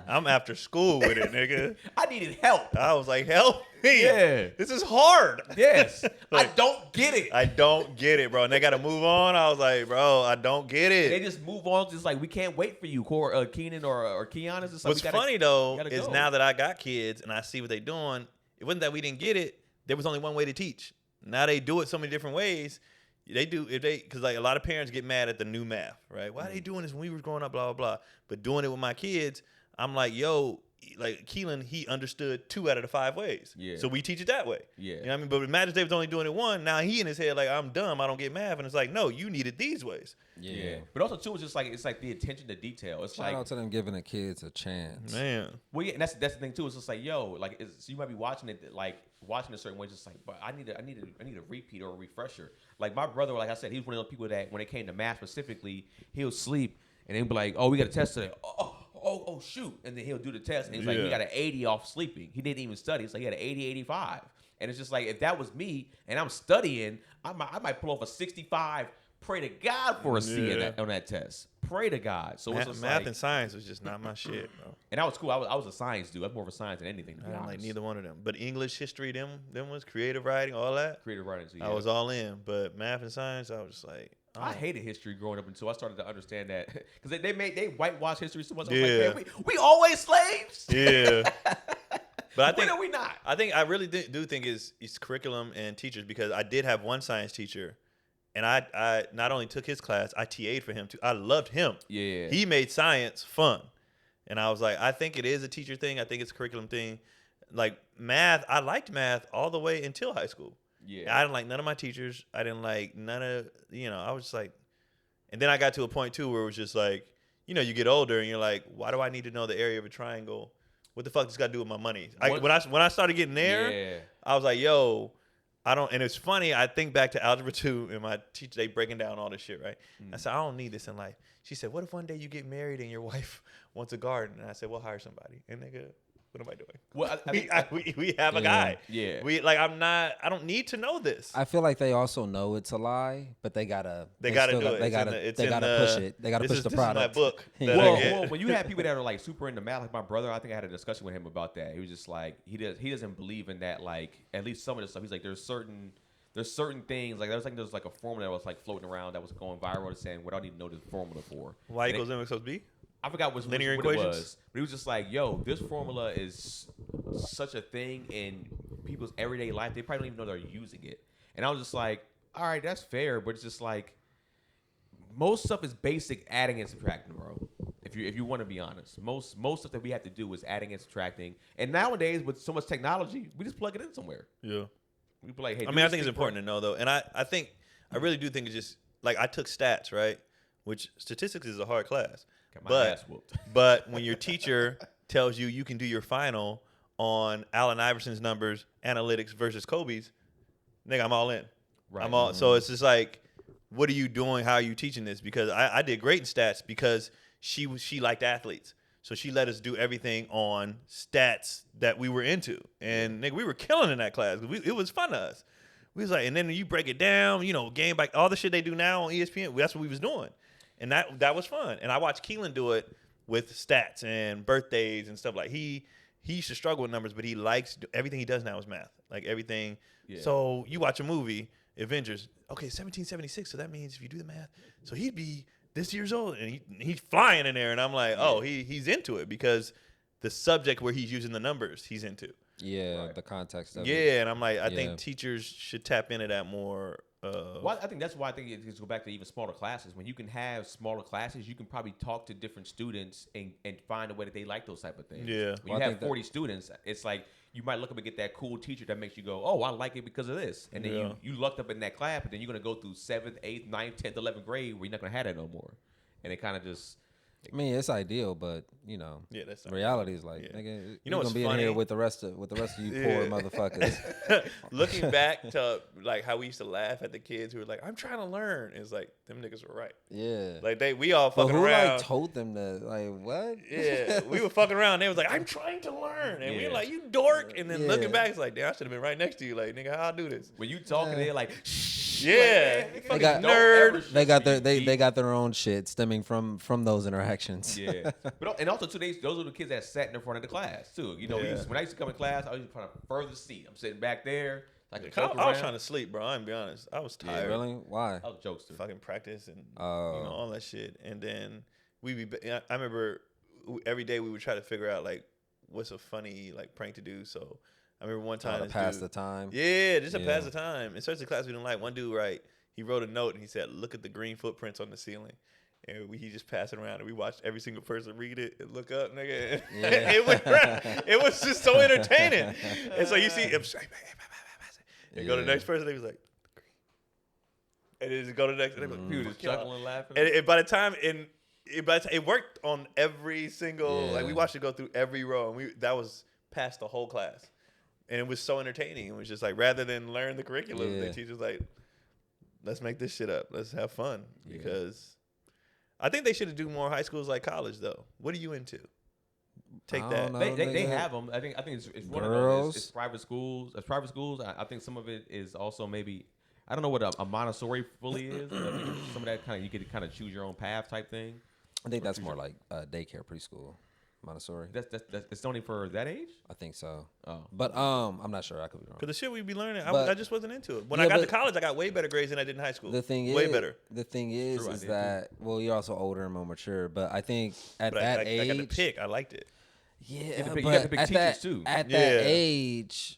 I'm after school with it, nigga. I needed help. I was like, help me. Yeah. This is hard. Yes. I don't get it. I don't get it, bro. And they got to move on. I was like, bro, I don't get it. They just move on. Just like, we can't wait for you, Keenan or Keon. It's just like, what's funny, though, is now that I got kids and I see what they're doing, it wasn't that we didn't get it. There was only one way to teach. Now they do it so many different ways. They do because like a lot of parents get mad at the new math, right? Why are they doing this when we were growing up, blah blah blah. But doing it with my kids, I'm like, yo, like Keelan, he understood 2 out of the 5 ways. Yeah. So we teach it that way. Yeah. You know what I mean? But imagine they was only doing it one. Now he in his head like, I'm dumb, I don't get math, and it's like, no, you need it these ways. Yeah. But also too, it's like the attention to detail. It's Shout out to them giving the kids a chance. Man. Well, yeah, and that's the thing too. It's just like, yo, like so you might be watching it like watching a certain way, just like, but I need a repeat or a refresher. Like my brother, like I said, he was one of those people that when it came to math specifically, he'll sleep and then be like, oh, we got a test today. Oh, shoot. And then he'll do the test and he's like, he got an 80 off sleeping. He didn't even study. It's like he had an 80, 85. And it's just like, if that was me and I'm studying, I might pull off a 65. Pray to God for a C on that test. Pray to God. So it's just math and science was just not my shit, bro. And that was cool. I was a science dude. I was more of a science than anything. To be honest. Like neither one of them. But English, history, them was creative writing, all that. Creative writing. So yeah. I was all in. But math and science, I was just like, I hated history growing up until I started to understand that because they whitewash history so much. I was like, man, we always slaves. Yeah. But I think when are we not? I really do think it's curriculum and teachers, because I did have one science teacher. And I not only took his class, I TA'd for him too. I loved him. Yeah. He made science fun. And I was like, I think it is a teacher thing. I think it's a curriculum thing. Like math, I liked math all the way until high school. Yeah. I didn't like none of my teachers. I didn't like none of, I was just like, and then I got to a point too where it was just like, you get older and you're like, why do I need to know the area of a triangle? What the fuck does this got to do with my money? When I started getting there, I was like, yo, I don't, and it's funny, I think back to Algebra 2 and my teacher, they breaking down all this shit, right? I said, I don't need this in life. She said, what if one day you get married and your wife wants a garden? And I said, well, hire somebody. And nigga, what am I doing? Well, we have a guy. Yeah. I don't need to know this. I feel like they also know it's a lie, but they gotta do it. They gotta push it. They gotta push the product. This is my book. Well, when you have people that are like super into math, like my brother, I think I had a discussion with him about that. He was just like, he doesn't believe in that. Like at least some of the stuff. He's like, there's certain things like there's like a formula that was like floating around that was going viral, saying what I need to know the formula for. Y equals mx plus b. I forgot what linear what equations? it was, but he was just like, yo, this formula is such a thing in people's everyday life. They probably don't even know they're using it. And I was just like, all right, that's fair, but it's just like most stuff is basic adding and subtracting, bro. If you want to be honest, most stuff that we have to do is adding and subtracting. And nowadays with so much technology, we just plug it in somewhere. Yeah. We be like, hey, I mean, I think it's important to know though, and I really do think it's just like I took stats, right? Which statistics is a hard class. Got my ass whooped. But when your teacher tells you can do your final on Allen Iverson's numbers, analytics versus Kobe's, nigga, I'm all in. Right. So it's just like, what are you doing? How are you teaching this? Because I did great in stats because she liked athletes. So she let us do everything on stats that we were into. And nigga, we were killing in that class. It was fun to us. We was like, and then you break it down, game by all the shit they do now on ESPN, that's what we was doing. And that was fun. And I watched Keelan do it with stats and birthdays and stuff. Like he he used to struggle with numbers, but he likes everything he does now is math. Like everything. Yeah. So you watch a movie, Avengers. Okay, 1776. So that means if you do the math, so he'd be this years old, and he's flying in there, and I'm like, oh, he's into it because the subject where he's using the numbers, he's into. Yeah, Right. the context of it. Yeah, and I'm like, I Yeah. think teachers should tap into that more. Well, I think that's why I think it goes back to even smaller classes. When you can have smaller classes, you can probably talk to different students and find a way that they like those type of things. Yeah. When Well, you I have think 40 students, it's like you might look up and get that cool teacher that makes you go, oh, I like it because of this. And then Yeah. you lucked up in that class, but then you're going to go through 7th, 8th, 9th, 10th, 11th grade where you're not going to have that no more. And it kind of just... I mean, it's ideal, but Yeah, that's not reality is like, Yeah. nigga, You know you're what's gonna be in funny? here with the rest of you Yeah. poor motherfuckers. Looking back to like how we used to laugh at the kids who were like, I'm trying to learn. It's like them niggas were right. Yeah. Like we all But fucking who around. like told them to like what? Yeah, we were fucking around. They was like, I'm trying to learn. And we Yeah. were like, you dork. And then Yeah. looking back, it's like, damn, I should have been right next to you. Like, nigga, how I do this? When you talking, Yeah. they're like, shh. Yeah. Like, man, They fucking got- don't ever They got their shut they your got their own shit stemming from those interactions. Yeah, but and also too, those are the kids that sat in the front of the class too. You know, Yeah. when I used to come in class, I was in front of further seat. I'm sitting back there, like a I, joke I was around. trying to sleep, bro. I'm be honest. I was Yeah, tired. Really? Why? I was jokester. Fucking practice and Oh. you know all that shit. And then I remember every day we would try to figure out like what's a funny like prank to do. So I remember one time To this pass dude- the time. Yeah, just to Yeah. pass the time. Especially class we didn't like. One dude, right? He wrote a note and he said, "Look at the green footprints on the ceiling." And he just passed it around, and we watched every single person read it and look up, nigga. Yeah. it went around. It was just so entertaining. And so you see him, and go to the Yeah. next person, they was like, "Green," and then just go to the next. And they was like, People just "Fuck y'all." chuckling, laughing. And by the time it worked on every single like we Yeah. watched it go through every row, and that was past the whole class, and it was so entertaining. It was just like rather than learn the curriculum, the Yeah. teachers like, let's make this shit up, let's have fun Yeah. because I think they should do more high schools like college though. What are you into? Take I that. don't know. They nigga. have them. I think it's one of Girls. those. It's private schools. As private schools, I think some of it is also maybe. I don't know what a Montessori fully is, but I think it's some of that kind of you get to kind of choose your own path type thing. I think that's more like daycare, preschool, Montessori. That's it's only for that age. I think so. Oh, But I'm not sure. I could be wrong. Cause the shit we be learning, But- I just wasn't into it. When Yeah, I got to but- college, I got way better grades than I did in high school. The thing way is, better. The thing is True, I did too. that well, you're also older and more mature. But I think at But that I age, got to pick. I liked it. yeah, You got to but pick at teachers that, too. At Yeah. that age,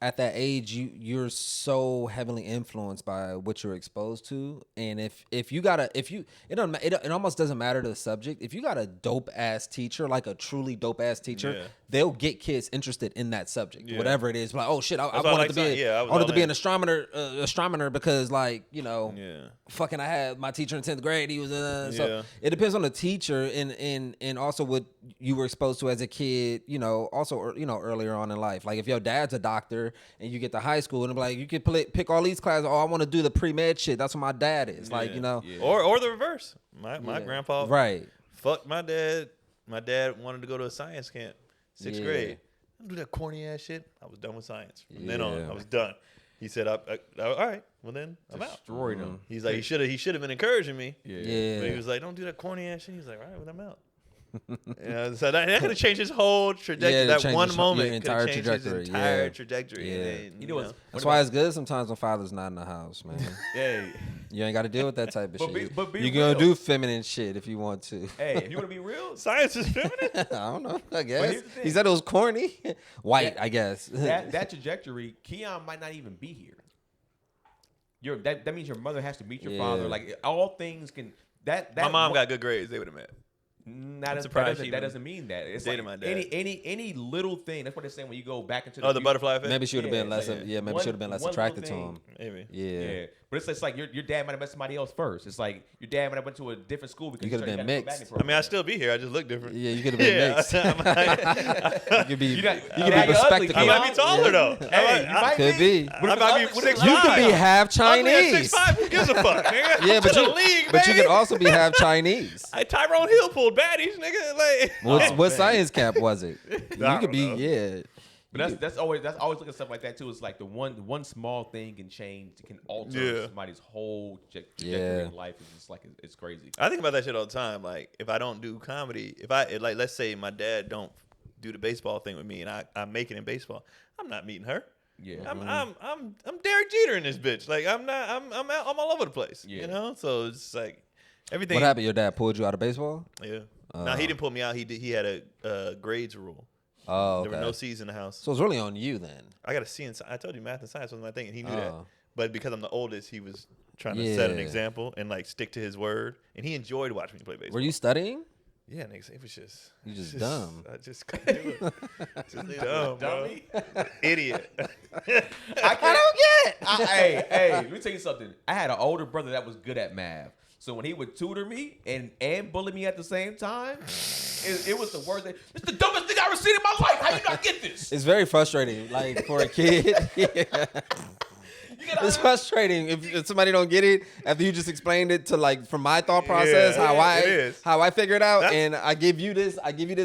you're so heavily influenced by what you're exposed to, and if it almost doesn't matter the subject. If you got a dope ass teacher, like a truly dope ass teacher, Yeah. they'll get kids interested in that subject, Yeah. whatever it is. Like, oh shit, I why I wanted like to be, science. Yeah, I was I wanted all to be in. an astronomer because like Yeah. fucking I had my teacher in 10th grade. He was so Yeah. it depends on the teacher and also what you were exposed to as a kid, also earlier on in life. Like if your dad's a doctor and you get to high school and like you could pick all these classes. Oh, I want to do the pre-med shit. That's what my dad is. Like, Yeah. Or the reverse. My Yeah. grandpa Right. fucked my dad. My dad wanted to go to a science camp, sixth Yeah. grade. I don't do that corny ass shit. I was done with science. From then on, Yeah. I was done. He said, "All right, well then I'm out." destroyed them. He's like, he should have been encouraging me. Yeah. But he was like, "Don't do that corny ass shit." He was like, "All right, well I'm out." So that could have changed his whole trajectory. Yeah, it That changed one your moment could entire have changed trajectory. his entire Yeah. trajectory. Yeah. And then, You know what's That's why it's good sometimes when father's not in the house, man. Hey, You ain't got to deal with that type of But shit. be You gonna real. do feminine shit if you want to. hey, if you want to be real, science is feminine. I don't know. I guess here's the thing. he said it was corny. White, I guess. that trajectory, Keon might not even be here. That means your mother has to meet your father. Yeah. Like all things can. That My mom got good grades. They would have met. surprised she that even doesn't mean that. It's dated like my dad. any little thing. That's what they're saying when you go back into the The future. butterfly effect. Maybe she would have been Yeah, less. yeah. Maybe One- she would have been less one little attracted to thing. him. Maybe. Yeah. Yeah, but it's like your dad might have met somebody else first. It's like your dad might have went to a different school because You could have started been getting a mixed. back I mean, I still be here. I just look different. Yeah, you could have been mixed. I You could be. You got- You you could be got your ugly, bespectacled. I might be taller though. Hey, you might Could be. I might be What if 6'5". You could be half Chinese. 6'5". Who gives a fuck, nigga? Yeah, but To you, the league, but you baby. could also be half Chinese. Tyrone Hill pulled baddies, nigga. Like, What science camp was it? You I could be, don't know. yeah. But that's always looking at stuff like that too. It's like the one small thing can change, can alter Yeah. somebody's whole trajectory Yeah. in life. It's just like it's crazy. I think about that shit all the time. Like, if I don't do comedy, let's say my dad don't do the baseball thing with me, and I make it in baseball. I'm not meeting her. Yeah. I'm Derek Jeter in this bitch. Like I'm all over the place. Yeah. You know, so it's like everything. What happened? Your dad pulled you out of baseball? Yeah. No, he didn't pull me out. He had a grades rule. Oh, okay. There were no C's in the house. So it's really on you then. I got a C in. I told you math and science was my thing, and he knew that. But because I'm the oldest, he was trying to set an example and like stick to his word, and he enjoyed watching me play baseball. Were you studying? Yeah, niggas, it was just You just dumb. I just couldn't do it. Just dumb, bro. Idiot. I don't get. Hey, let me tell you something. I had an older brother that was good at math. So when he would tutor me and bully me at the same time, it was the worst thing. It's the dumbest thing I've ever seen in my life. How you not get this? It's very frustrating, like for a kid. Yeah. It's frustrating if somebody don't get it after you just explained it to like from my thought process how I figure it out, and I give you this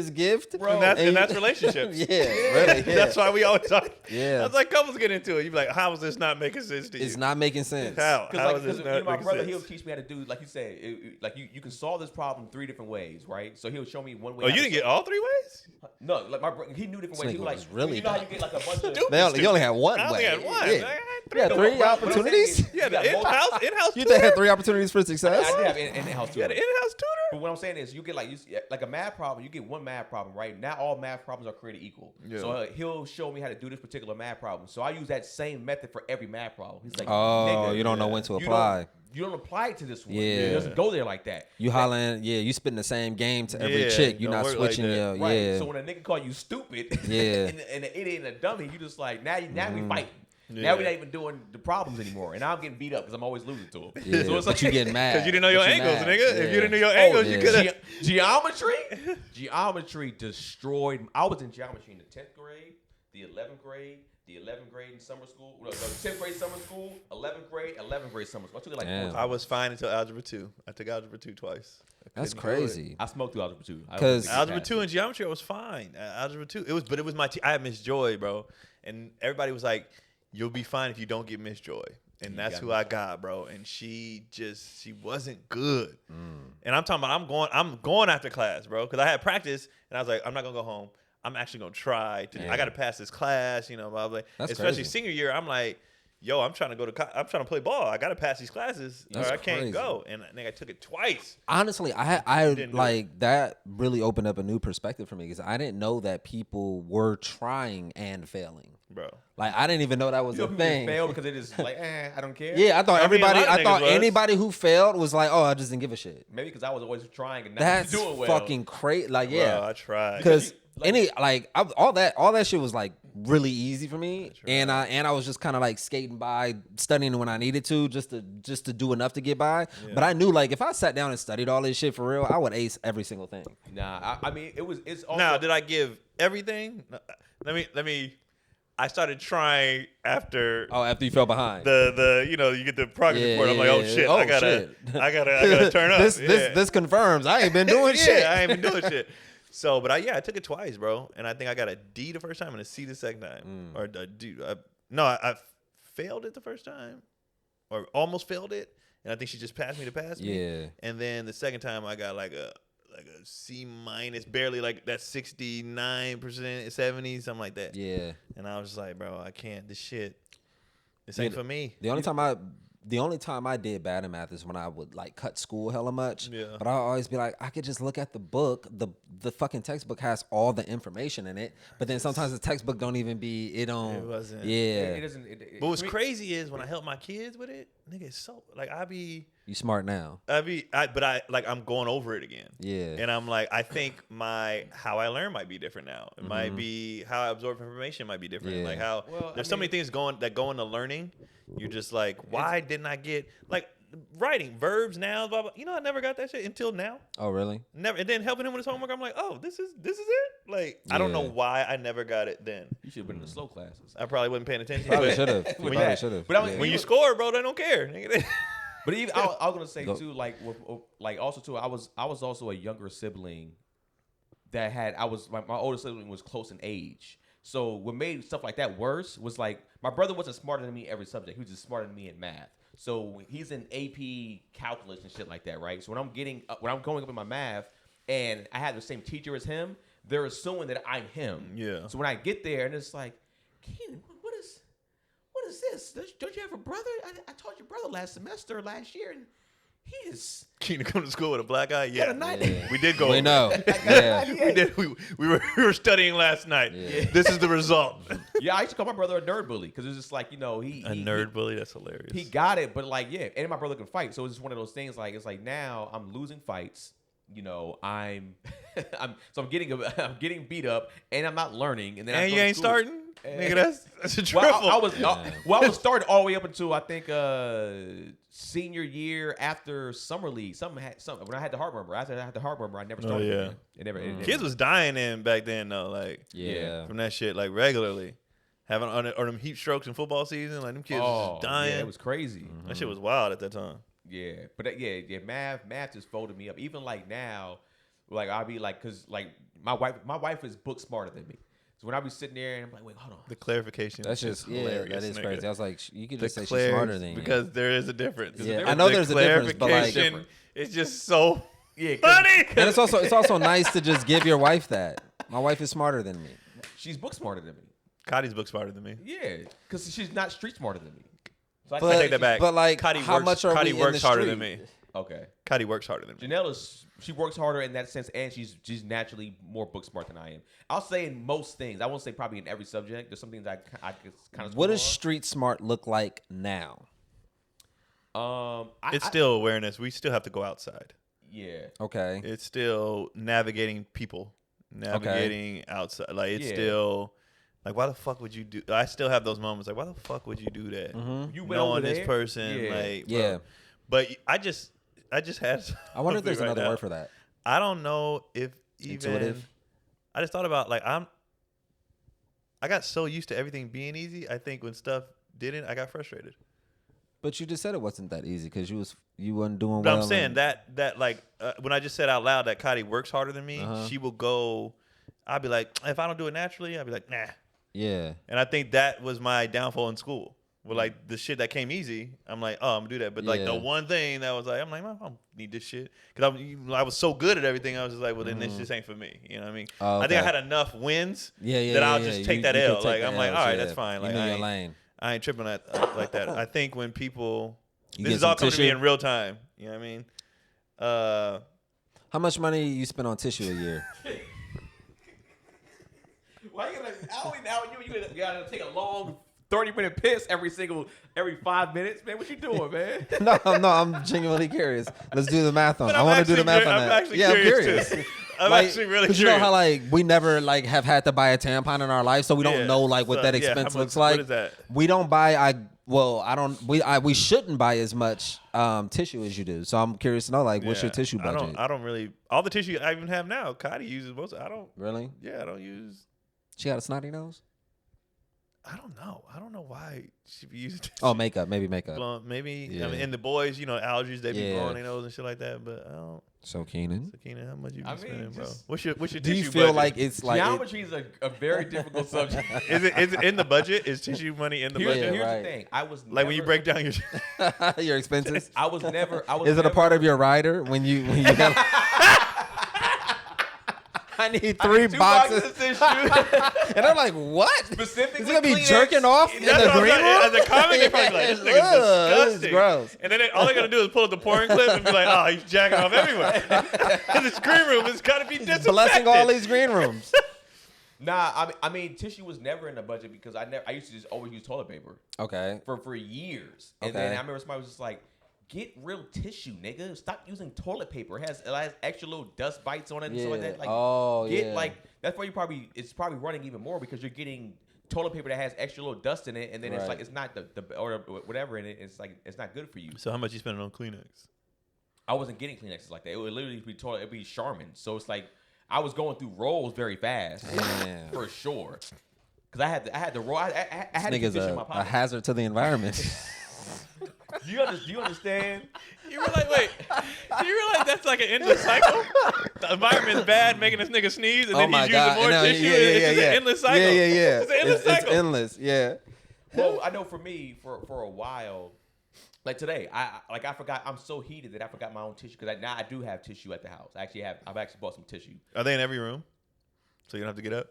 gift, bro. And that's relationships. Really. Yeah. That's why we always talk. Yeah, that's like couples get into it. You be like, how is this not making sense to you? It's not making sense. How is this not my making brother, sense? he'll teach me how to do, like you said, like you can solve this problem 3 different ways, right? So he'll show me one way. Oh, you didn't get all 3 ways? No, like my brother, he knew different ways. He was like, really you know how you get like a bunch of. You only had one I only way. had one. Yeah. I had 3. You had 3 opportunities. Yeah, the in-house You tutor. had 3 opportunities for success. I did have in-house tutor. You had an in-house tutor? But what I'm saying is, you get like a math problem. You get one math problem, right? Now all math problems are created equal. Yeah. So he'll show me how to do this particular math problem. So I use that same method for every math problem. He's like, oh, you don't know when to apply. You don't apply it to this one. Yeah. It doesn't go there like that. You hollering, you spitting the same game to every chick. You're not switching your, right. So when a nigga call you stupid, and an idiot and a dummy, you just like, now we fighting. Yeah. Now we're not even doing the problems anymore, and I'm getting beat up because I'm always losing to him. Yeah, so it's like you getting mad because you didn't know your angles, nigga. Yeah. If you didn't know your angles, you could have. Geometry destroyed. I was in geometry in the 10th grade, the 11th grade, the 11th grade in summer school, the 10th grade summer school, 11th grade summer school. I took it like 4 times. I was fine until algebra 2. I took algebra 2 twice. That's crazy. I smoked through algebra 2. Because algebra 2 and geometry, I was fine. Algebra 2, it was my. I had Miss Joy, bro, and everybody was like, "You'll be fine if you don't get Miss Joy." And that's who I got, bro. And she wasn't good. And I'm talking about I'm going after class, bro, because I had practice, and I was like, I'm not gonna go home. I'm actually gonna try to. I got to pass this class, you know. Blah, blah. Especially senior year, I'm like, yo, I'm trying to I'm trying to play ball. I got to pass these classes, or I can't go. And I think I took it twice. Honestly, I like that really opened up a new perspective for me because I didn't know that people were trying and failing. Bro, like I didn't even know that was a thing. Fail because it is like, I don't care. Yeah, I thought anybody who failed was like, oh, I just didn't give a shit. Maybe because I was always trying and not That's doing well. Fucking crazy. Like, yeah, bro, I tried because all that shit was like really easy for me, and I was just kind of like skating by, studying when I needed to, just to do enough to get by. Yeah. But I knew like if I sat down and studied all this shit for real, I would ace every single thing. Nah, I mean it's also. Now, did I give everything? Let me. I started trying after. Oh, after you fell behind. You get the progress report. I'm like, oh shit, I gotta turn up. This confirms I ain't been doing shit. I ain't been doing shit. So, but I took it twice, bro, and I think I got a D the first time and a C the second time, or a D. I failed it the first time, or almost failed it, and I think she just passed me to pass me. Yeah. And then the second time I got like a C minus, barely like that 69%, 70, something like that. Yeah. And I was just like, bro, I can't. This ain't for me. The only time I did bad in math is when I would like cut school hella much. Yeah. But I always be like, I could just look at the book. The fucking textbook has all the information in it. But then sometimes the textbook don't even be. It don't. It wasn't. Yeah. It doesn't. But what's crazy is when I help my kids with it, nigga, it's so like You smart now. I'm going over it again. Yeah. And I'm like, I think how I learn might be different now. It might be how I absorb information might be different. Yeah. Like there's so many things go into learning. You're just like, why didn't I get like writing verbs, nouns, blah blah. You know, I never got that shit until now. Oh really? Never. And then helping him with his homework, I'm like, oh, this is it. Like I don't know why I never got it then. You should have been in the slow classes. I probably wasn't paying attention. Probably should have. But when you score, bro, they don't care. But even I was gonna say too, like also too, I was also a younger sibling that had my older sibling was close in age. So what made stuff like that worse was like my brother wasn't smarter than me in every subject. He was just smarter than me in math. So he's in AP calculus and shit like that, right? So when I'm going up in my math and I had the same teacher as him, they're assuming that I'm him. Yeah. So when I get there and it's like, Keenan, what is this? Don't you have a brother? I taught your brother last year, and he is. Keenan come to school with a black eye. Yeah, Yeah. we did go. We over know. that. Yeah. We did. We were studying last night. Yeah. This is the result. Yeah, I used to call my brother a nerd bully because it's just like, you know, he Nerd bully. That's hilarious. He got it, but like, yeah, and my brother can fight, so it's just one of those things. Like, it's like now I'm losing fights. You know, I'm getting beat up, and I'm not learning. And then and you ain't starting, nigga. That's a triple. Well, I was starting all the way up until I think senior year after summer league. Something when I had the heart murmur. After I had the heart murmur, I never started. yeah. Again. It never. Kids was dying in back then though, like from that shit, like regularly having or them heat strokes in football season, like them kids was just dying. Yeah, it was crazy. Mm-hmm. That shit was wild at that time. Yeah, but math just folded me up. Even like now, like I'll be like, cause like my wife is book smarter than me. So when I be sitting there and I'm like, wait, hold on. The clarification. That's just hilarious. That is nigga. crazy. I was like, you could just say she's smarter than you. Because there is a difference. Yeah, I know there's a difference, but like, it's just so Yeah, funny. and it's also nice to just give your wife that. My wife is smarter than me. she's book smarter than me. Cotty's book smarter than me. Yeah, because she's not street smarter than me. So I take that back. But like, Cotty how works, much are Cotty we works in the harder street? than me. Okay. Cotty works harder than me. Janelle she works harder in that sense, and she's naturally more book smart than I am. I'll say in most things. I won't say probably in every subject. There's some things I kind of. What does street smart look like now? It's still awareness. We still have to go outside. Yeah. Okay. It's still navigating people, navigating outside. Like it's still. Like, why the fuck would you do? I still have those moments. Like, why the fuck would you do that? Mm-hmm. You went knowing over this there? person, Yeah. like, Yeah. bro. But I just had. I wonder if there's something another right word now. for that. I don't know if even. Intuitive. I just thought about like I got so used to everything being easy. I think when stuff didn't, I got frustrated. But you just said it wasn't that easy because you wasn't doing But well. I'm saying and- that like when I just said out loud that Cotty works harder than me, she will go. I'll be like, if I don't do it naturally, I'll be like, nah. Yeah. And I think that was my downfall in school. With like the shit that came easy, I'm like, oh, I'm gonna do that. But like the one thing that was like, I'm like, I don't need this shit because I was so good at everything. I was just like, well, then this just ain't for me. You know what I mean? Oh, I think I okay. had enough wins Yeah. that I'll just take that you L. could Like take I'm the like, Ls, all right, yeah. that's fine. You Like know your lane. I ain't tripping like that. I think when people, You this get is all some coming to me tissue? in real time. You know what I mean? How much money you spend on tissue a year? Why you gonna? You gotta take a long 30-minute piss every 5 minutes, man. What you doing, man? No, I'm genuinely curious. Let's do the math on. But I I'm want to do the math actually on I'm that. actually Yeah, I'm curious, curious. too. I'm Like, actually really 'cause curious. you know how like we never like have had to buy a tampon in our life, so we don't Yeah. know like what So, that yeah, how expense much- looks like. what is that? We don't buy. We shouldn't buy as much tissue as you do. So I'm curious to know like what's your tissue budget? I don't really. All the tissue I even have now, Cotty uses most. I don't. Really? Yeah, I don't use. She got a snotty nose? I don't know. I don't know why she be using. Oh, makeup. Maybe makeup. Blonde, maybe. Yeah. I mean, and the boys, allergies, they be Yeah. blowing their nose and shit like that. But I don't. So Keenan. So Keenan, how much you I been mean, spending, bro? just- What's your Do tissue you feel budget? like it's like Geometry is a very difficult subject. Is it in the budget? Is tissue money in the Here's, budget? here's right. the thing. I was Like when you break down your. your expenses? I was never. Is it a part of your rider when you got? I need 3 boxes. of tissue. And I'm like, what? Specifically, Is it gonna be Kleenex. jerking off in the That's what I'm green saying. room? As a comic, they probably be like, this nigga's Ugh, this is disgusting. gross. And then all they're gonna do is pull up the pouring clip and be like, oh, he's jacking off everywhere. In this green room, it's gotta be disinfected. Blessing all these green rooms. Nah, I mean, tissue was never in the budget because I used to just always use toilet paper Okay. for years, and Okay. then I remember somebody was just like, "Get real tissue, nigga. Stop using toilet paper. It has extra little dust bites on it and stuff like that. Like, yeah. like that's why it's probably running even more because you're getting toilet paper that has extra little dust in it, and then it's Right. like it's not the or whatever in it. It's like it's not good for you. So how much you spending on Kleenex? I wasn't getting Kleenexes like that. It would literally be toilet. It'd be Charmin. So it's like I was going through rolls very fast, Damn. for sure. Because I had the roll. I had This to nigga's fish in my a pocket. hazard to the environment. Do you understand? You were like, wait, do you realize that's like an endless cycle? The environment's bad, making this nigga sneeze, and Oh then my he's God. using more No, tissue. yeah, It's yeah, just yeah. an endless cycle. Yeah. It's an endless cycle. It's endless. Yeah. Well, I know for me, for a while, like today, I forgot. I'm so heated that I forgot my own tissue because now I do have tissue at the house. I've actually bought some tissue. Are they in every room? So you don't have to get up?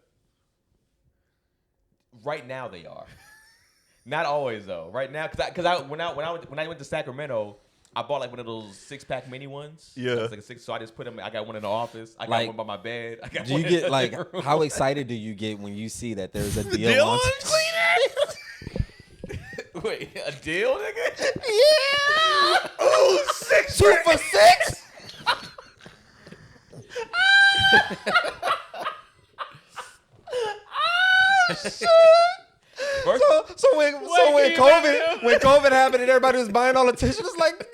Right now they are. Not always though. Right now, because when I went to Sacramento, I bought like one of those 6-pack mini ones. Yeah. It was like a 6, so I just put them. I got one in the office. I got Like, one by my bed. I got Do one you in get the like living room. how excited do you get when you see that there's a deal, Deal on? on Wait, a deal, nigga? Yeah. Oh, 6 2 for 6. So when COVID happened and everybody was buying all the tissue, it's like,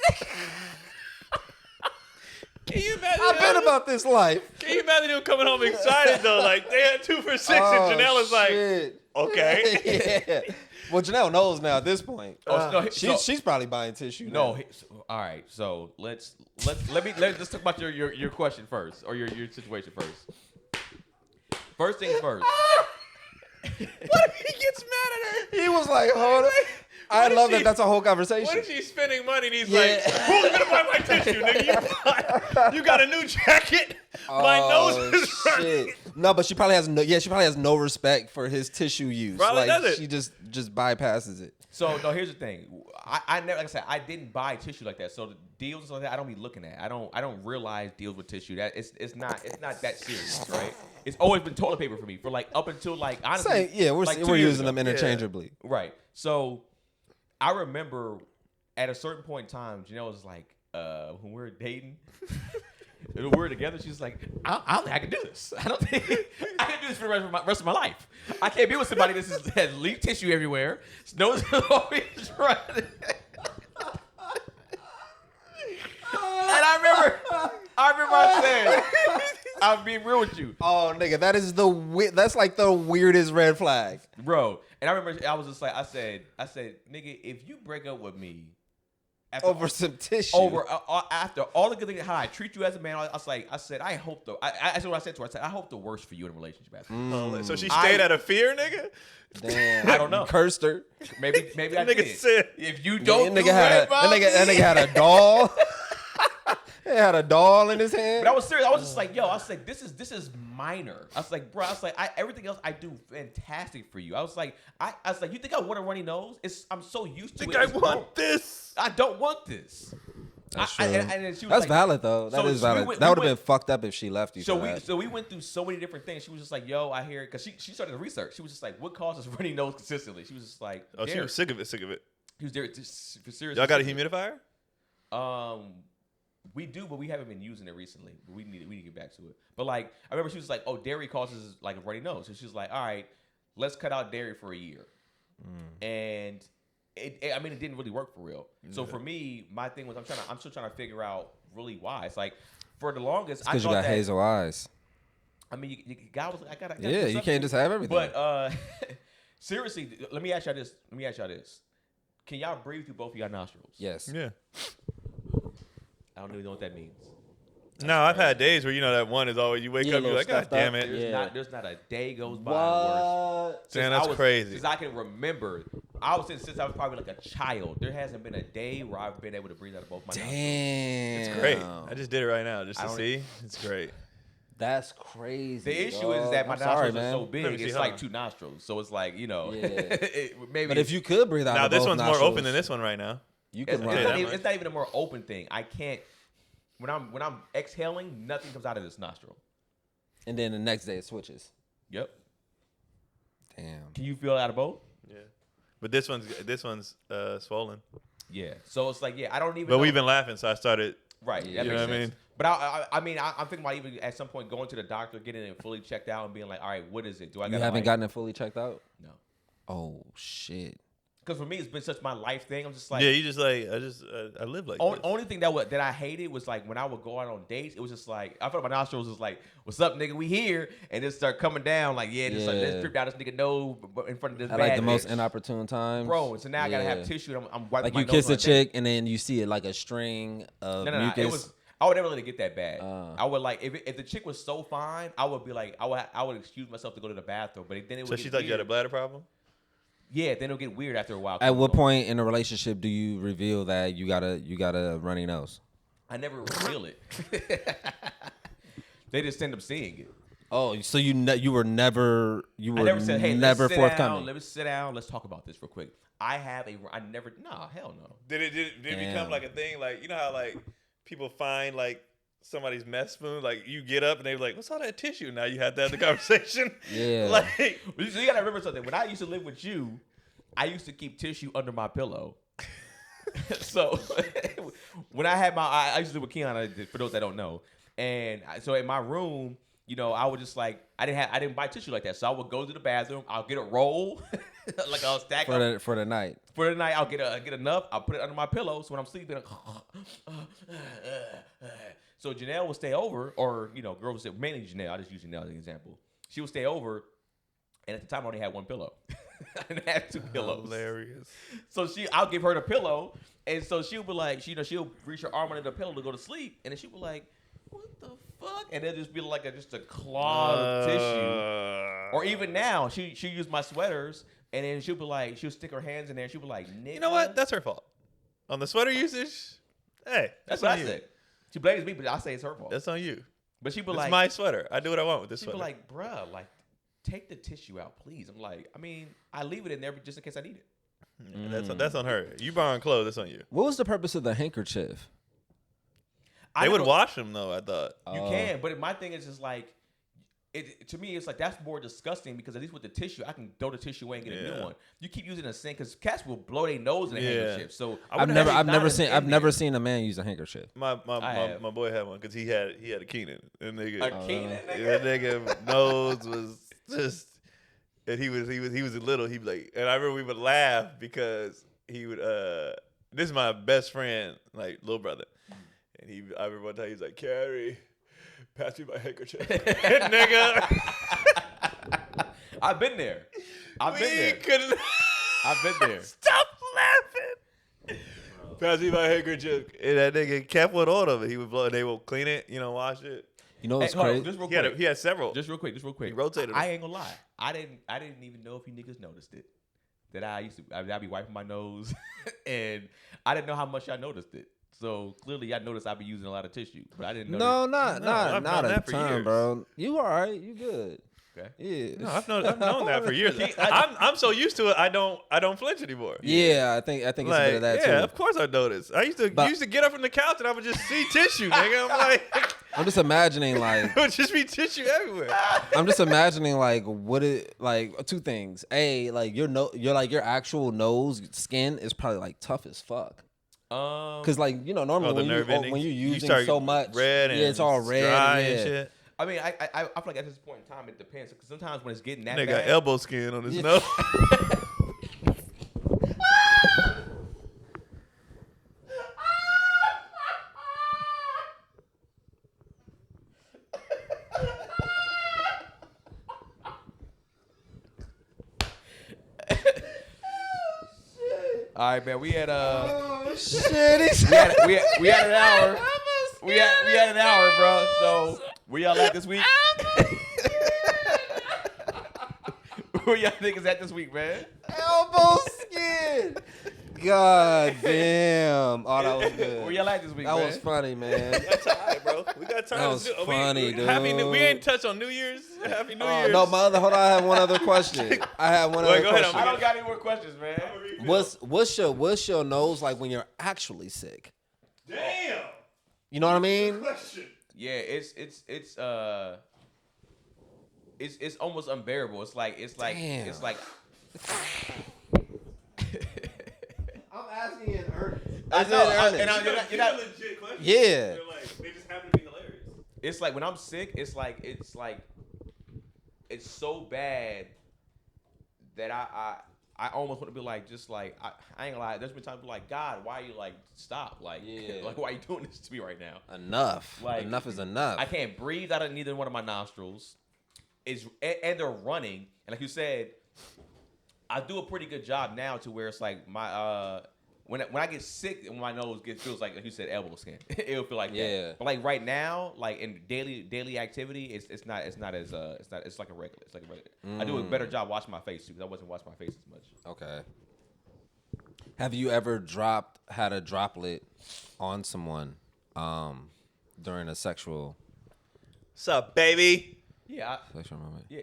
Can you imagine? I've been about this life. Can you imagine him coming home excited though? Like they had 2 for 6, and Janelle is like, shit. okay. Yeah. Well, Janelle knows now at this point. She's probably buying tissue. No, now. all right. So let's let's talk about your question first, or your situation first. First things first. What if he gets mad at her? He was like, hold on. I if love she- that. That's a whole conversation. What if she's spending money and he's Yeah. like, who's gonna buy my tissue, nigga? You got a new jacket? My nose is running. No, but she probably has no. Yeah, she probably has no respect for his tissue use. Probably like doesn't. she just bypasses it. So no, here's the thing. I never, like I said, I didn't buy tissue like that. So the deals like that, I don't be looking at. I don't realize deals with tissue. That it's not that serious, right? It's always been toilet paper for me for like up until like honestly. Same, yeah, we're like 2 we're years using ago. them interchangeably. Right. So I remember at a certain point in time, Janelle was like, when we were dating, we were together, she was like, I don't think I can do this. I don't think I can do this for the rest of my life. I can't be with somebody that has leak tissue everywhere. Nose is always running. And I remember I said, I'm being real with you. Oh, nigga, that is that's like the weirdest red flag. Bro. And I remember I was just like, I said, nigga, if you break up with me after Over some tissue. after all the good things, how I treat you as a man, I said, I hope that's what I said to her. I said, I hope the worst for you in a relationship. So she stayed out of fear, nigga? Damn, I don't know. You cursed her. Maybe I Nigga did. said- If you That don't do nigga had right a by that me- nigga had a doll. He had a doll in his hand. But I was serious. I was just like, yo, I was like, this is minor. I was like, bro, everything else I do fantastic for you. I was like, you think I want a runny nose? I'm so used to Think it. I It's want this? I don't want this. That's I- true. and then she was That's like- valid though. That So- is so we valid. went- That we would have been went- fucked up if she left you. So for that. we went through so many different things. She was just like, yo, I hear it. Because she started the research. She was just like, what causes runny nose consistently? She was just like, Oh, she was sick of it. She was there for serious. Y'all got a humidifier? We do, but we haven't been using it recently. But we need to get back to it. But like, I remember she was like, "Oh, dairy causes like a runny nose." So she was like, "All right, let's cut out dairy for a year." And it didn't really work for real. So for me, my thing was, I'm still trying to figure out really why. It's like for the longest, I Because thought you got that, hazel eyes. I mean, you got I got. Yeah, you can't just have everything. But seriously, let me ask y'all this. Can y'all breathe through both of y'all nostrils? yes. Yeah. I don't even know what that means. No, I've had days where that one is always you wake Yeah, up, you're little like, God stuffed damn up. it. There's not a day goes by worse. What? Damn, that's crazy. Since I can remember, since I was probably like a child, there hasn't been a day where I've been able to breathe out of both my nostrils. Damn. It's great. I just did it right now just I to don't- see. It's great. That's crazy. The issue is that my I'm nostrils sorry, are man. so Let big, me see, it's hold like on. 2 nostrils. So it's like, Yeah. maybe. But if you could breathe out Now of this both one's more nostrils, open than this one right now. You it's, could it's run. not that even, much. it's not even a more open thing. I can't. When I'm exhaling, nothing comes out of this nostril. And then the next day it switches. Yep. Damn. Can you feel it out of both? Yeah. But this one's swollen. Yeah. So it's like, I don't even. But know. we've been laughing, so I started. Right. You That know makes what I sense. mean? But I'm thinking about even at some point going to the doctor, getting it fully checked out, and being like, all right, what is it? Do I You gotta, haven't like, gotten it fully checked out? No. Oh shit. Because for me, it's been such my life thing. I'm just like, Yeah, you just like I live like this. only thing that I hated was like when I would go out on dates. It was just like I felt my nostrils was like, "What's up, nigga? We here," and then start coming down like, "Yeah, just like let's trip down this nigga nose in front of this." At bad like the most bitch. inopportune times. Bro. So now I gotta Yeah. have tissue. And I'm wiping Like my you nose kiss on a date. chick and then you see it like a string of No. mucus. It was. I would never let it get that bad. Uh. I would like if the chick was so fine, I would be like I would excuse myself to go to the bathroom, but then it would. So get she thought you had a weird. bladder problem? Yeah, then it'll get weird after a while. At what point in a relationship do you reveal that you got a runny nose? I never reveal it. They just end up seeing it. Oh, so you were never I never said, hey, never let's sit forthcoming. down. Let me sit down. Let's talk about this real quick. Hell no. Did it become like a thing? Like, you know how like people find like somebody's mess spoon, like you get up and they're like, what's all that tissue? Now you have to have the conversation. Yeah. Like, So you gotta remember something. When I used to live with you, I used to keep tissue under my pillow. So when I used to live with Keenan, for those that don't know, and so in my room, you know, I would just like I didn't buy tissue like that, so I would go to the bathroom, I'll get a roll, like I'll stack for up the night. for the night. I'll get enough. I'll put it under my pillow, so when I'm sleeping, so Janelle would stay over, or you know, girls would stay, mainly Janelle. I just use Janelle as an example. She would stay over, and at the time I only had one pillow. I didn't have two pillows. hilarious. So I'll give her the pillow, and so she'll be like, she'll reach her arm under the pillow to go to sleep, and then she'll be like, "What the fuck?" And then just be like just a clod of tissue. Or even now, she use my sweaters, and then she'll be like, she'll stick her hands in there, and she'll be like, "Nigga." You know what? That's her fault. On the sweater usage, hey, That's on what I you. said. She blames me, but I say it's her fault. That's on you. But she be It's like, my sweater. I do what I want with this she sweater. be like, "Bruh, like, take the tissue out, please." I'm like, I mean, I leave it in there just in case I need it. That's on her. You borrowing clothes, that's on you. What was the purpose of the handkerchief? They would know- wash them though, I thought. You can, but my thing is just like, to me, it's like that's more disgusting because at least with the tissue, I can throw the tissue away and get a new one. You keep using a sink because cats will blow their nose in a handkerchief. So I've never seen a man use a handkerchief. My boy had one because he had a Keenan. And nigga, A Keenan, that nigga nose was just, and he was little. He'd be like, and I remember we would laugh because he would. This is my best friend, like little brother, and I remember one time he was like, "Carrie, pass me my handkerchief," nigga. I've been there. I've been there. Stop laughing. Pass me my handkerchief. And that nigga kept one on him. He would blow. They will clean it, wash it. You know what's Hey, hold on, crazy? just real quick. He had several. Just real quick. He rotated them. I ain't gonna lie. I didn't even know if you niggas noticed it. That I'd be wiping my nose, and I didn't know how much I noticed it. So clearly, I noticed I'd be using a lot of tissue, but I didn't know. No, I've not known a that for ton, years. bro. You all right? You good? Okay. Yeah. No, I've known that for years. I'm so used to it. I don't flinch anymore. Yeah, I think it's a bit of that too. Yeah, of course I noticed. I used to get up from the couch and I would just see tissue, nigga. I'm like, I'm just imagining like it would just be tissue everywhere. I'm just imagining like two things. A, like your actual nose skin is probably like tough as fuck. Cause like normally when you're using so much red and it's all red dry and and shit. I mean, I feel like at this point in time, it depends. Because sometimes when it's getting that Nigga bad, got elbow skin on his nose. all right, man. We had shit. we had an hour. We had an hour, bro. So where y'all at this week? Where y'all niggas at this week, man? Elbow skin. God damn. Oh, that was good. Where y'all at this week, man? That was funny, man. That's all right, bro. We got time. That was funny, dude. We ain't touched on New Year's. Happy New Year's. No, hold on. I have one other question. Go ahead, I don't got any more questions, man. What's your nose like when you're actually sick? Damn. You know what I mean? Question. Yeah, it's almost unbearable. It's like Damn. it's like I'm asking in earnest. I know, you're not, legit question. Yeah. They just happen to be hilarious. it's like when I'm sick, it's so bad that I almost want to be like, just like I ain't gonna lie. There's been times like, God, why are you like stop? Like, Yeah. like why are you doing this to me right now? Enough. Like, Enough is enough. I can't breathe out of neither one of my nostrils. And they're running. And like you said, I do a pretty good job now to where it's like my when I get sick and my nose feels like you said elbow skin. It'll feel like that. But like right now, like in daily activity, it's like a regular. It's like a regular. I do a better job washing my face too because I wasn't washing my face as much. Okay. Have you ever had a droplet on someone during a sexual? What's up, baby? Yeah. Sexual moment. Yeah.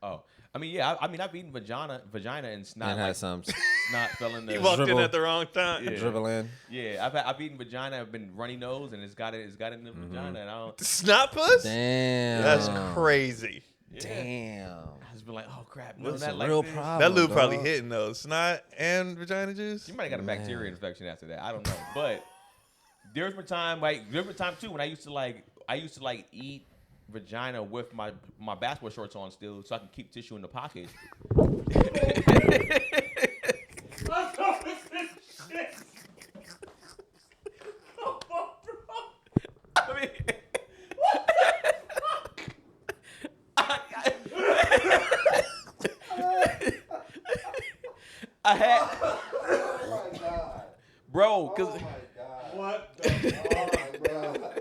Oh, I mean, yeah. I mean, I've eaten vagina, and snot. And had some snot fell in the. He walked in Dribble. at the wrong time. Yeah. dribble in. Yeah, I've eaten vagina. I've been runny nose, and it's got in the vagina, and I don't. Snot puss? Damn. That's crazy. Yeah. Damn. I just been like, oh crap, no, What's not the like real this. problem? That lube probably dog. hitting those. Snot and vagina juice? You might have got a bacteria infection after that. I don't know, but there's been time too when I used to eat vagina with my basketball shorts on still, so I can keep tissue in the pocket. I mean, I had, Oh my god. bro, cause What the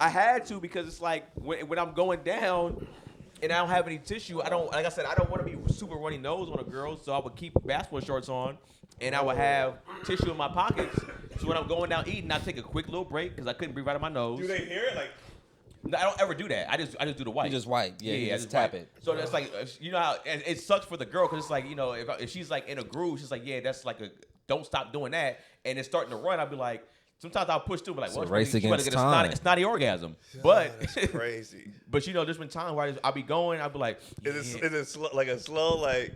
I had to because it's like when I'm going down and I don't have any tissue, I don't want to be super runny nose on a girl, so I would keep basketball shorts on and I would have tissue in my pockets. So when I'm going down eating, I take a quick little break because I couldn't breathe out of my nose. Do they hear it? Like, No, I don't ever do that. I just do the wipe. You just wipe. Yeah, you I just tap wipe. it. So that's like, you know how it sucks for the girl because it's like, you know, if she's like in a groove, she's like, yeah, that's like don't stop doing that, and it's starting to run. I'll be like, sometimes I'll push through, but like, It's a well, race you better against get time. a snotty orgasm. But That's crazy. but you know, there's been times where I'll be going, I'll be like, Is yeah. it like a slow, like,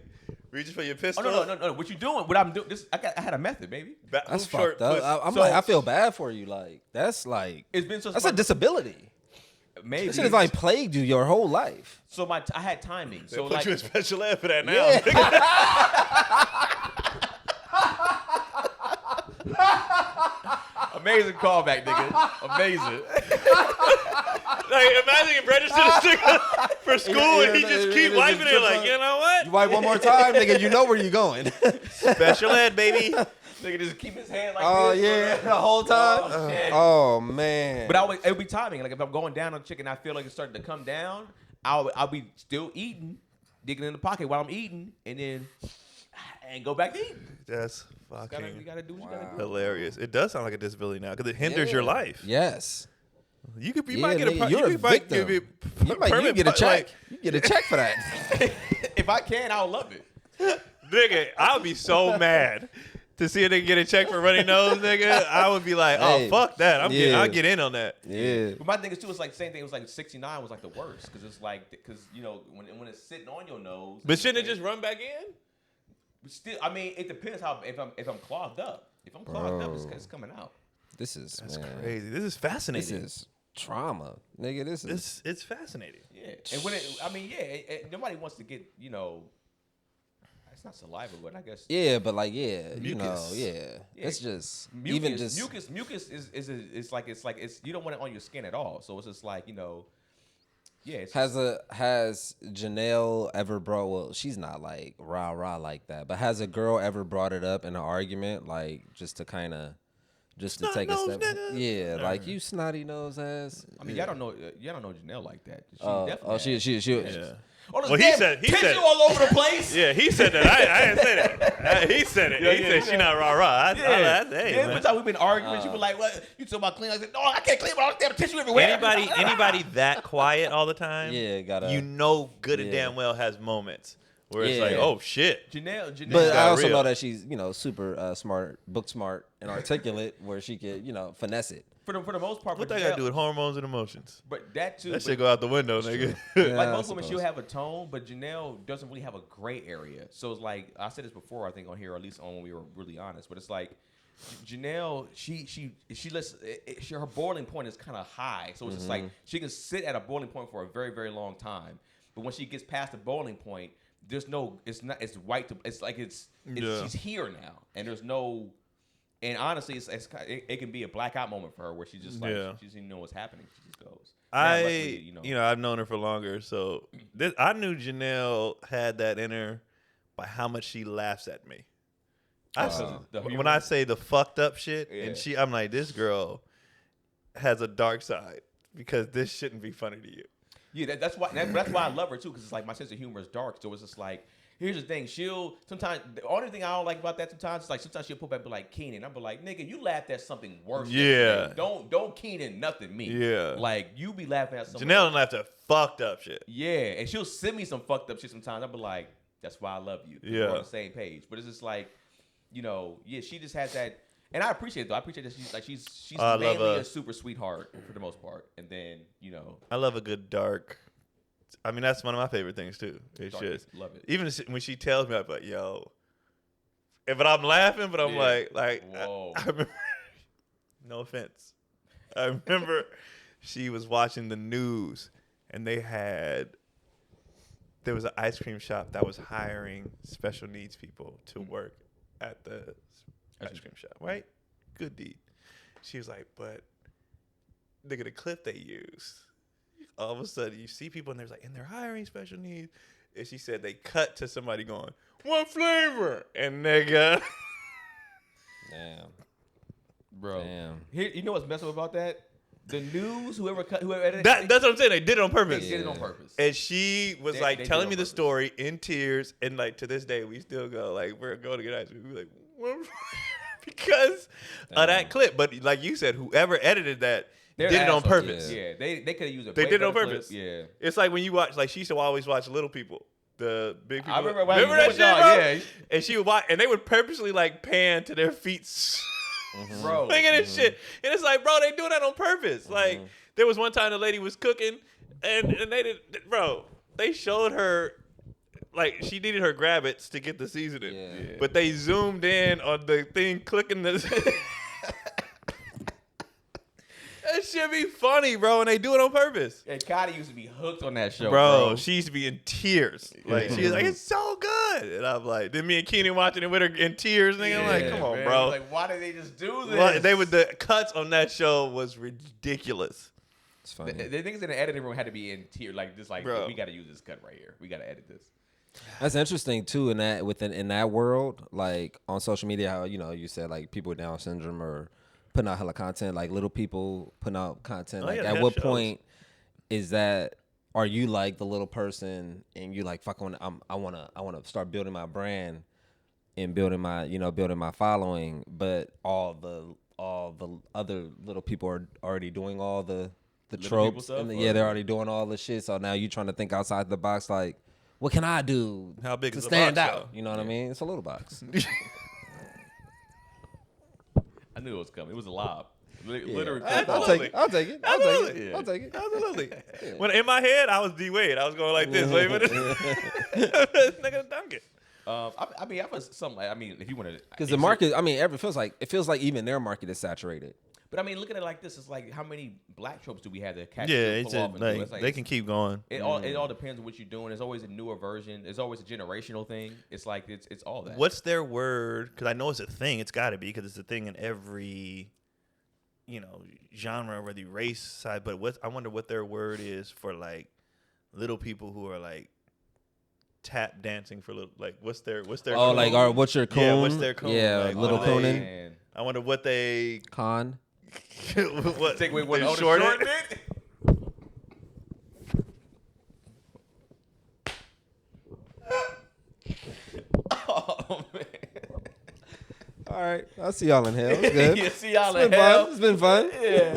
reaching for your Oh pistol? no! What you doing? What I'm doing? I had a method, baby. That's Short fucked up. puss. I'm So- like, I feel bad for you. Like, that's like, It's been so. that's a disability. maybe. This shit has like plagued you your whole life. So I had timing. They So put like, you in special ed for that now. amazing callback, nigga. Amazing. Like, imagine you register the sticker for school and he just keep wiping it like, you know You what? wipe one more time, nigga. You know where you're going. Special ed, baby. Nigga just keep his hand like Oh this. yeah, the whole time. Oh, shit. Oh man. But it would be timing. Like if I'm going down on the chicken, I feel like it's starting to come down. I'll be still eating, digging in the pocket while I'm eating, and then go back to eating. That's You fucking gotta do what you gotta do. hilarious. It does sound like a disability now because it hinders your life. Yes. You could be, Yeah, might get a, nigga, you're a victim. You get a check. You get a check for that. If I can, I'll love it. Nigga, I'll be so mad to see a nigga get a check for runny nose, nigga. I would be like, oh, Hey, fuck that. yeah. I'll get in on that. Yeah. But my thing is too, it's like the same thing. It was like 69 was like the worst because it's like you know when it's sitting on your nose. But shouldn't it just run back in? Still, I mean, it depends how if I'm clogged up. If I'm clogged up, it's coming out. This is That's man, crazy. This is This fascinating. is trauma, nigga. This is It's fascinating. Yeah, and nobody wants to get it's not saliva, but I guess yeah, but like yeah, you know, Mucus. yeah. Yeah. It's just mucus, even just mucus is you don't want it on your skin at all. So it's just like yeah. It's has Janelle ever brought? Well, she's not like rah like that, but has a girl ever brought it up in an argument, like just to kind of. Just to Snot take a nose, step, nigga. yeah, like you snotty nose ass. I mean, y'all don't know Janelle like that. She Oh, definitely. she. Yeah. Oh, this Well, he damn said- tissue all over the place. Yeah, he said that. I didn't say that. He said it. He said she not rah-rah. Hey, Every man. time we've been arguing, she was like, "What? You talking about clean?" I said, "No, I can't clean, but all this damn tissue everywhere." Anybody that quiet all the time, Yeah, gotta. you know good and Yeah. damn well has moments where it's Yeah. like, oh, shit. Janelle. But I got also real. know that she's, super smart, book smart, and articulate, where she could, finesse it. for the most part, What but that got to do with hormones and emotions? But that too. That but- shit go out the window, nigga. Yeah, like I most women, suppose. she'll have a tone, but Janelle doesn't really have a gray area. So it's like I said this before, I think on here, or at least on when we were really honest. But it's like Janelle, she lets her boiling point is kind of high, so it's just like she can sit at a boiling point for a very very long time. But when she gets past the boiling point, there's no, it's white. It's like it's Yeah. she's here now, and there's no. And honestly, it can be a blackout moment for her where she just like Yeah. she doesn't even know what's happening. She just goes. Now, luckily, I've known her for longer, so I knew Janelle had that in her by how much she laughs at me. The When humor. I say the fucked up shit, Yeah. and I'm like, this girl has a dark side because this shouldn't be funny to you. Yeah, that's why I love her too, because it's like my sense of humor is dark. So it's just like Here's the thing. She'll sometimes the only thing I don't like about that sometimes is like sometimes she'll put back be like Keenan. I'm be like, nigga, you laughed at something worse. Yeah. Don't Keenan nothing me. Yeah. Like you be laughing at something. Janelle laughed at fucked up shit. Yeah, and she'll send me some fucked up shit sometimes. I'll be like, that's why I love you. Yeah. We're on the same page. But it's just like, you know, yeah, she just has that. And I appreciate it though. I appreciate that she's mainly a super sweetheart for the most part. And then, you know, I love a good dark. I mean, that's one of my favorite things too. It's dark, just love it. even when she tells me, I'm like, yo. But I'm laughing, but I'm like, whoa. I remember. No offense. I remember she was watching the news, and there was an ice cream shop that was hiring special needs people to work at the ice cream shop, right? Good deed. She was like, but nigga, the clip they use, all of a sudden you see people and they're hiring special needs. And she said they cut to somebody going, what flavor? And nigga. Damn. Bro. Damn. Here, you know what's messed up about that? The news, whoever edited That's what I'm saying. They did it on purpose. They did it on purpose. And she was They telling did me on the purpose. story in tears. And like to this day, we still go, like, we're going to get ice cream. We're like, what? Because of that clip. But like you said, whoever edited that They're did it on assholes. purpose. Yeah, they could have used it. They way did it on better purpose. clip. Yeah. It's like when you watch, like she used to always watch Little People, the big people. I remember when that shit, bro? yeah. And she would watch, and they would purposely like pan to their feet, Bro. thinking this shit. And it's like, bro, they do that on purpose. Like there was one time the lady was cooking, and they did, bro. They showed her. Like she needed her Grabbits to get the seasoning, Yeah. but they zoomed in on the thing clicking the. That should be funny, bro, and they do it on purpose. And Kylie used to be hooked on that show, Bro, she used to be in tears. Like Yeah. she was like, "It's so good," and I'm like, then me and Keenan watching it with her in tears, nigga. I'm like, "Come on, man. bro." Like, why did they just do this? Well, the cuts on that show was ridiculous. It's funny. The niggas in the editing room had to be in tears, like just like Bro. we got to use this cut right here. We got to edit this. That's interesting too. In that world, like on social media, how you said like people with Down syndrome or putting out hella content, like little people putting out content. Oh, Like yeah, at they what have shows. point is that? Are you like the little person and you like fuck on? I wanna start building my brand and building my following, but all the other little people are already doing all the people tropes stuff, and or- they're already doing all the shit. So now you trying to think outside the box, like. What can I do How big to is the stand box, out? though? You know what I mean? It's a little box. I knew it was coming. It was a lob. Yeah. Literally. I'll take it. I'll take it. I'll take Absolutely. it. I'll take it. Absolutely. Yeah. When in my head, I was D Wade. I was going like this. Wait a minute. Nigga, dunk it. I mean, I was something. I mean, if you want to, Because the market, I mean, it feels like even their market is saturated. But I mean, look at it like this: it's like how many black tropes do we have that catch? Yeah, pull it's off and do? like It's like they can keep going. It all depends on what you're doing. There's always a newer version. There's always a generational thing. It's like it's all that. What's their word? Because I know it's a thing. It's got to be because it's a thing in every, genre or the race side. But I wonder what their word is for like little people who are like tap dancing for little. Like what's their? Oh, coon? like what's your coon? Yeah, what's their coon? Yeah, Like, little what do they- cooning. Man. I wonder what they Con. what Take away one they older shorten short it? Oh man. All right, I'll see y'all in hell. It's good. Yeah, see y'all It's in been hell. fun. It's been fun. Yeah.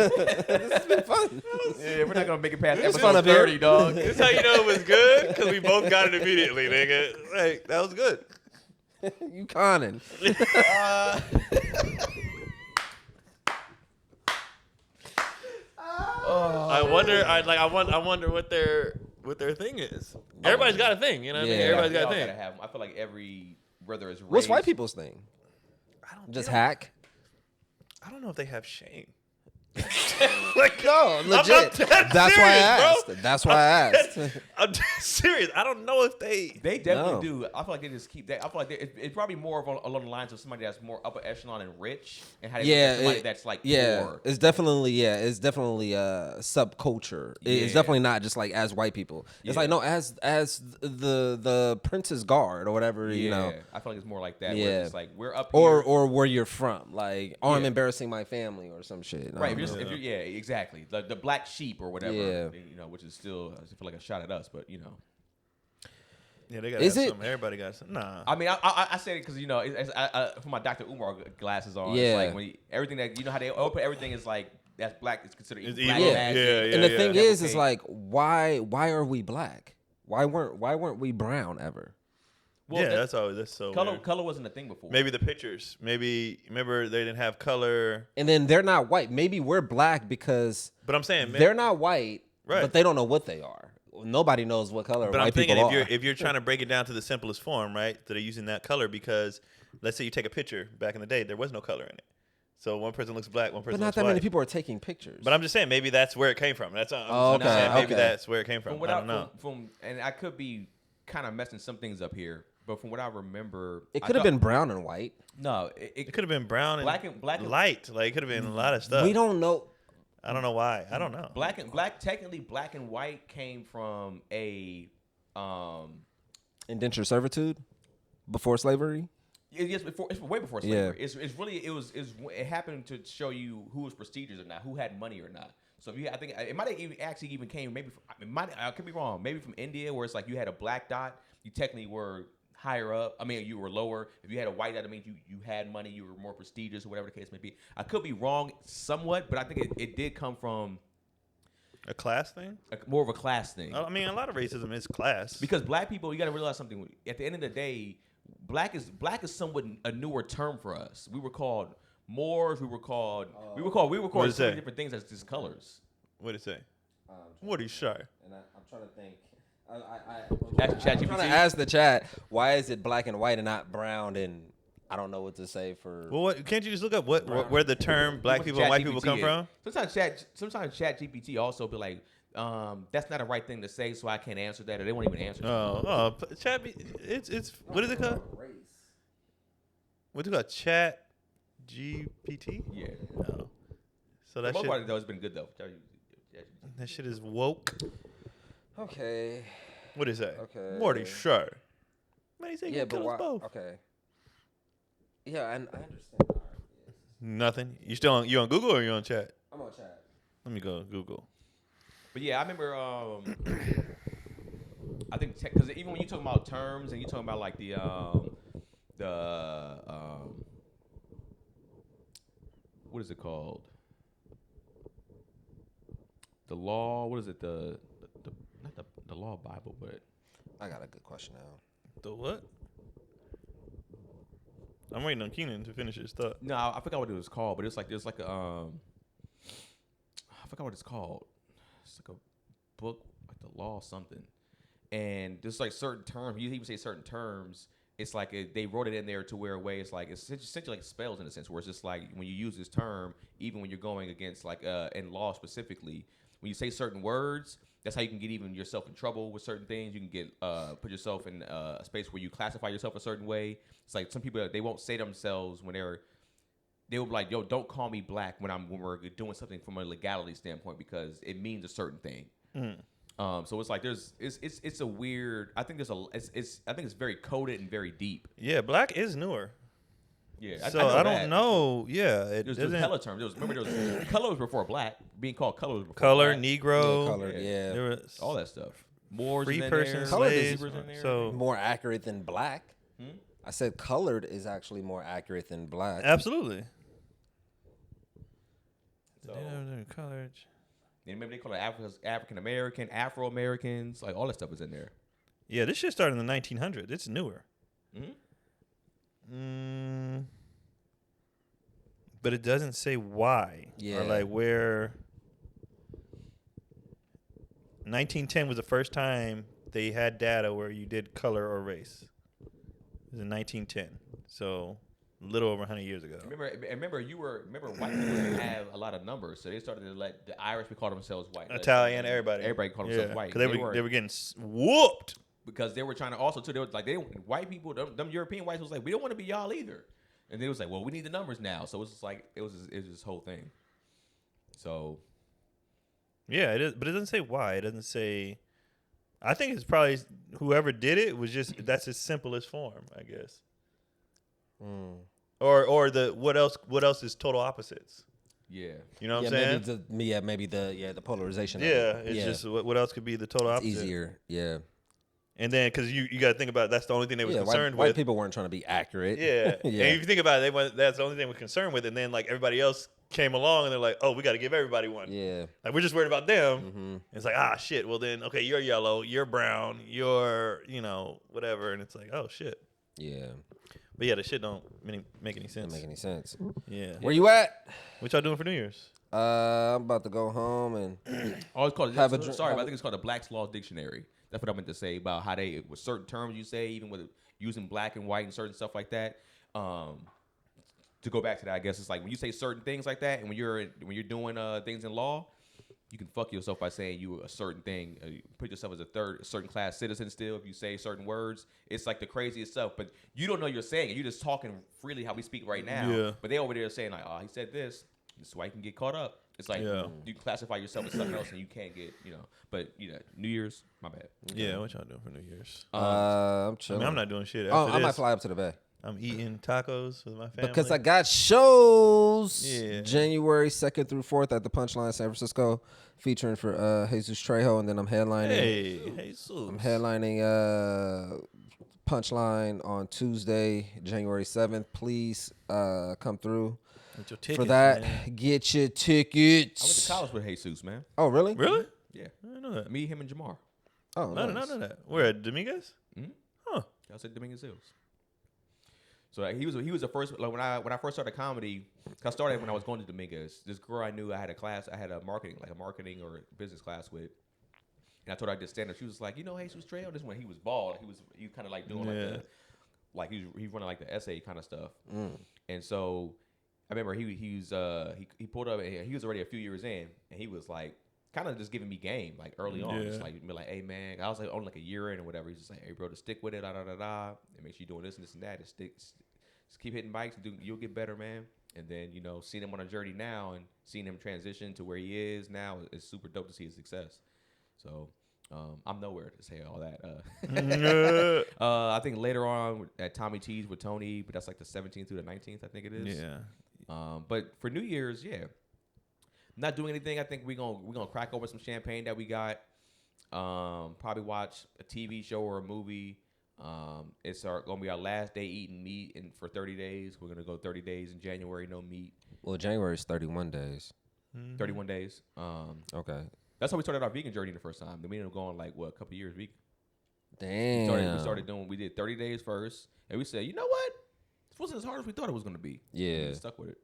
This has been fun. Yeah, we're not gonna make it past It's fun episode up here. 30, dog. This how you know it was good because we both got it immediately, nigga. Like that was good. You conning. I wonder what their thing is. Everybody's got a thing, you know what I mean? Yeah. Everybody's We got all a thing. gotta have 'em. I feel like whether it's What's race- white people's thing? Just hack. I don't know if they have shame. Like no, legit. dead That's why I serious, asked. bro. That's why I asked. I'm dead serious. I don't know if they. They definitely No. do. I feel like they just keep that. I feel like it's probably more of along the lines of somebody that's more upper echelon and rich, and how they look at somebody that's like poor. It's definitely subculture. It's Yeah. definitely not just like as white people. It's Yeah. like no, as the Prince's Guard or whatever, you know, I feel like it's more like that. Yeah. Where it's like we're up or here. or where you're from, like I'm Yeah. embarrassing my family or some shit. I Right, don't know. if you're, exactly. The black sheep or whatever, Yeah. which is still, I feel like a shot at us, but Yeah, they got Is it? something. Everybody got something. Nah. I mean, I say it because I for my Dr. Umar glasses on. Yeah. It's like when everything that how they open everything is like that's black is considered It's black evil. magic. Yeah. And the thing is Okay. like, why are we black? Why weren't we brown ever? Well, yeah, that's so weird. color wasn't a thing before. Maybe the pictures. Maybe remember they didn't have color. And then they're not white. Maybe we're black because But I'm saying they're not white, Right. but they don't know what they are. Nobody knows what color But white I'm thinking people if are. you're trying to break it down to the simplest form, right? That they're using that color because let's say you take a picture back in the day, there was no color in it. So one person looks black, one person But not looks that white. many people are taking pictures. But I'm just saying maybe that's where it came from. That's Oh, I'm just saying okay, maybe okay. that's where it came from. I don't know. And I could be kind of messing some things up here, but from what I remember, it could have been brown and white. no. It could have been brown and Black and- light. Like it could have been a lot of stuff. We don't know. I don't know why. I don't know. technically black and white came from a Indentured servitude before slavery. It's way before Yeah. slavery. It happened to show you who was prestigious or not, who had money or not. So if I think it might have even came maybe I could be wrong, maybe from India where it's like you had a black dot, you technically were higher up. I mean, you were lower. If you had a white dot, I mean, you had money, you were more prestigious or whatever the case may be. I could be wrong somewhat, but I think it did come from A class thing? more of a class thing. I mean, a lot of racism is class. Because black people, you got to realize something. At the end of the day, black is somewhat a newer term for us. We were called Moors. We were called so many different things as just colors. What did it say? What are you shy? And I'm trying to think. Ask ChatGPT. I'm trying to ask the chat, why is it black and white and not brown? And I don't know what to say for. Well, can't you just look up where the term black people and white people come from? Sometimes ChatGPT also be like, that's not a right thing to say, so I can't answer that, or they won't even answer. Chat. It's what is it called? What's it called? Chat GPT. Yeah. No. So that Most shit. part of it though has been good though. That shit is woke. Okay. What is that? Okay. Morty sure. Man, he said Yeah, you but kill why? us both. Okay. Yeah, I understand. Nothing. You on Google or you on chat? I'm on chat. Let me go Google. But yeah, I remember. I think because even when you talk about terms and you talking about like the what is it called? The law. What is it? Not the law Bible, but I got a good question now. The what? I'm waiting on Keenan to finish his thought. no, I forgot what it was called. But it's like there's like a I forgot what it's called. It's like a book, like the law something. And there's like certain terms. You even say certain terms. It's like they wrote it in there to where a way it's essentially like spells in a sense, where it's just like when you use this term, even when you're going against like in law specifically, when you say certain words, that's how you can get even yourself in trouble with certain things. You can get put yourself in a space where you classify yourself a certain way. It's like some people they won't say themselves when they will be like, yo, don't call me black when we're doing something from a legality standpoint because it means a certain thing. So it's like it's a weird. I think it's very coded and very deep. Yeah, black is newer. Yeah, So I don't know. Yeah, it There's doesn't. color terms. There was color was before black. Being called color was before Color, black. Negro. Yeah, colored, yeah. There was all that stuff. Moors free is in person, there, slaves. Hebrews in there. So More accurate than black. I said colored is actually more accurate than black. absolutely. So- Colored. and remember they call it African American, Afro Americans, like all that stuff is in there. Yeah, this shit started in the 1900s. It's newer. But it doesn't say why. Yeah. Or like where. 1910 was the first time they had data where you did color or race. It was in 1910. So a little over 100 years ago. Remember white people didn't have a lot of numbers, so they started to let the Irish call themselves white. Italian, everybody. Everybody called themselves white. Because they were getting whooped. Because they were trying to also too. They were like white people, them European whites was like, we don't want to be y'all either, and they was like, well, we need the numbers now. So it was just like it was this whole thing. So Yeah, it is, but it doesn't say why. It doesn't say. I think it's probably whoever did it was just that's its simplest form, I guess. Or the what else is total opposites? yeah, You know what I'm saying? Maybe the polarization. Yeah, of it. it's just what else could be the total It's opposite? easier. Yeah. And then, because you got to think about that's the only thing they was concerned white with. people weren't trying to be accurate. Yeah. Yeah. And if you think about it, that's the only thing we're concerned with. And then, like, everybody else came along and they're like, oh, we got to give everybody one. Yeah. Like, we're just worried about them. Mm-hmm. It's like, shit. Well, then, okay, you're yellow, you're brown, you're, whatever. And it's like, oh, shit. Yeah. But yeah, the shit don't make any sense. Doesn't make any sense. Yeah. Where you at? What y'all doing for New Year's? I'm about to go home and Oh, it's called. Have a Sorry, have but I a- think it's called the Black's Law Dictionary. That's what I meant to say about how they with certain terms you say, even with using black and white and certain stuff like that. To go back to that, I guess it's like when you say certain things like that, and when you're doing things in law, you can fuck yourself by saying you a certain thing. You put yourself as a certain class citizen still if you say certain words. It's like the craziest stuff, but you don't know you're saying it. You're just talking freely how we speak right now. Yeah. But they over there saying like, oh, he said this. This is why you can get caught up. It's like you classify yourself as something else and you can't get, But New Year's, my bad. Yeah, what y'all doing for New Year's? I'm chilling. I'm not doing shit. Oh, After I might this, fly up to the Bay I'm eating tacos with my family. because I got shows Yeah. January 2nd through 4th at the Punchline San Francisco, featuring for Jesus Trejo, and then I'm headlining. Hey, Jesus. I'm headlining Punchline on Tuesday, January 7th. Please come through With your tickets, for that. man. Get your I went to tickets. college with Jesus, man. Oh, really? Really? Yeah. I didn't know that. Me, him, and Jamar. Oh, I nice. didn't know that. Where at Dominguez? Mm-hmm. Huh. I said Dominguez Hills. So he was the first. Like when I first started comedy, I started when I was going to Dominguez. This girl I knew, I had a marketing or business class with, and I told her I did stand up. She was like, Jesus Trejo. This when he was bald. He kind of like doing he running like the essay kind of stuff. And so I remember he pulled up and he was already a few years in, and he was like kind of just giving me game like early on, just like be like, hey man, I was like only like a year in or whatever. He's just like, hey bro, to stick with it, and make sure you're doing this and this and that. Just keep hitting mics, and you'll get better, man. And then seeing him on a journey now and seeing him transition to where he is now is super dope to see his success. So I'm nowhere to say all that. I think later on at Tommy T's with Tony, but that's like the 17th through the 19th, I think it is. Yeah. But for New Year's, not doing anything. I think we're gonna crack over some champagne that we got. Probably watch a TV show or a movie. It's gonna be our last day eating meat for 30 days. We're gonna go 30 days in January, no meat. Well, January is 31 days. 31 days. Okay. That's how we started our vegan journey the first time. Then we ended up going like a couple years vegan. Damn. We did 30 days first, and we said, you know what? This wasn't as hard as we thought it was gonna be. Yeah. We stuck with it.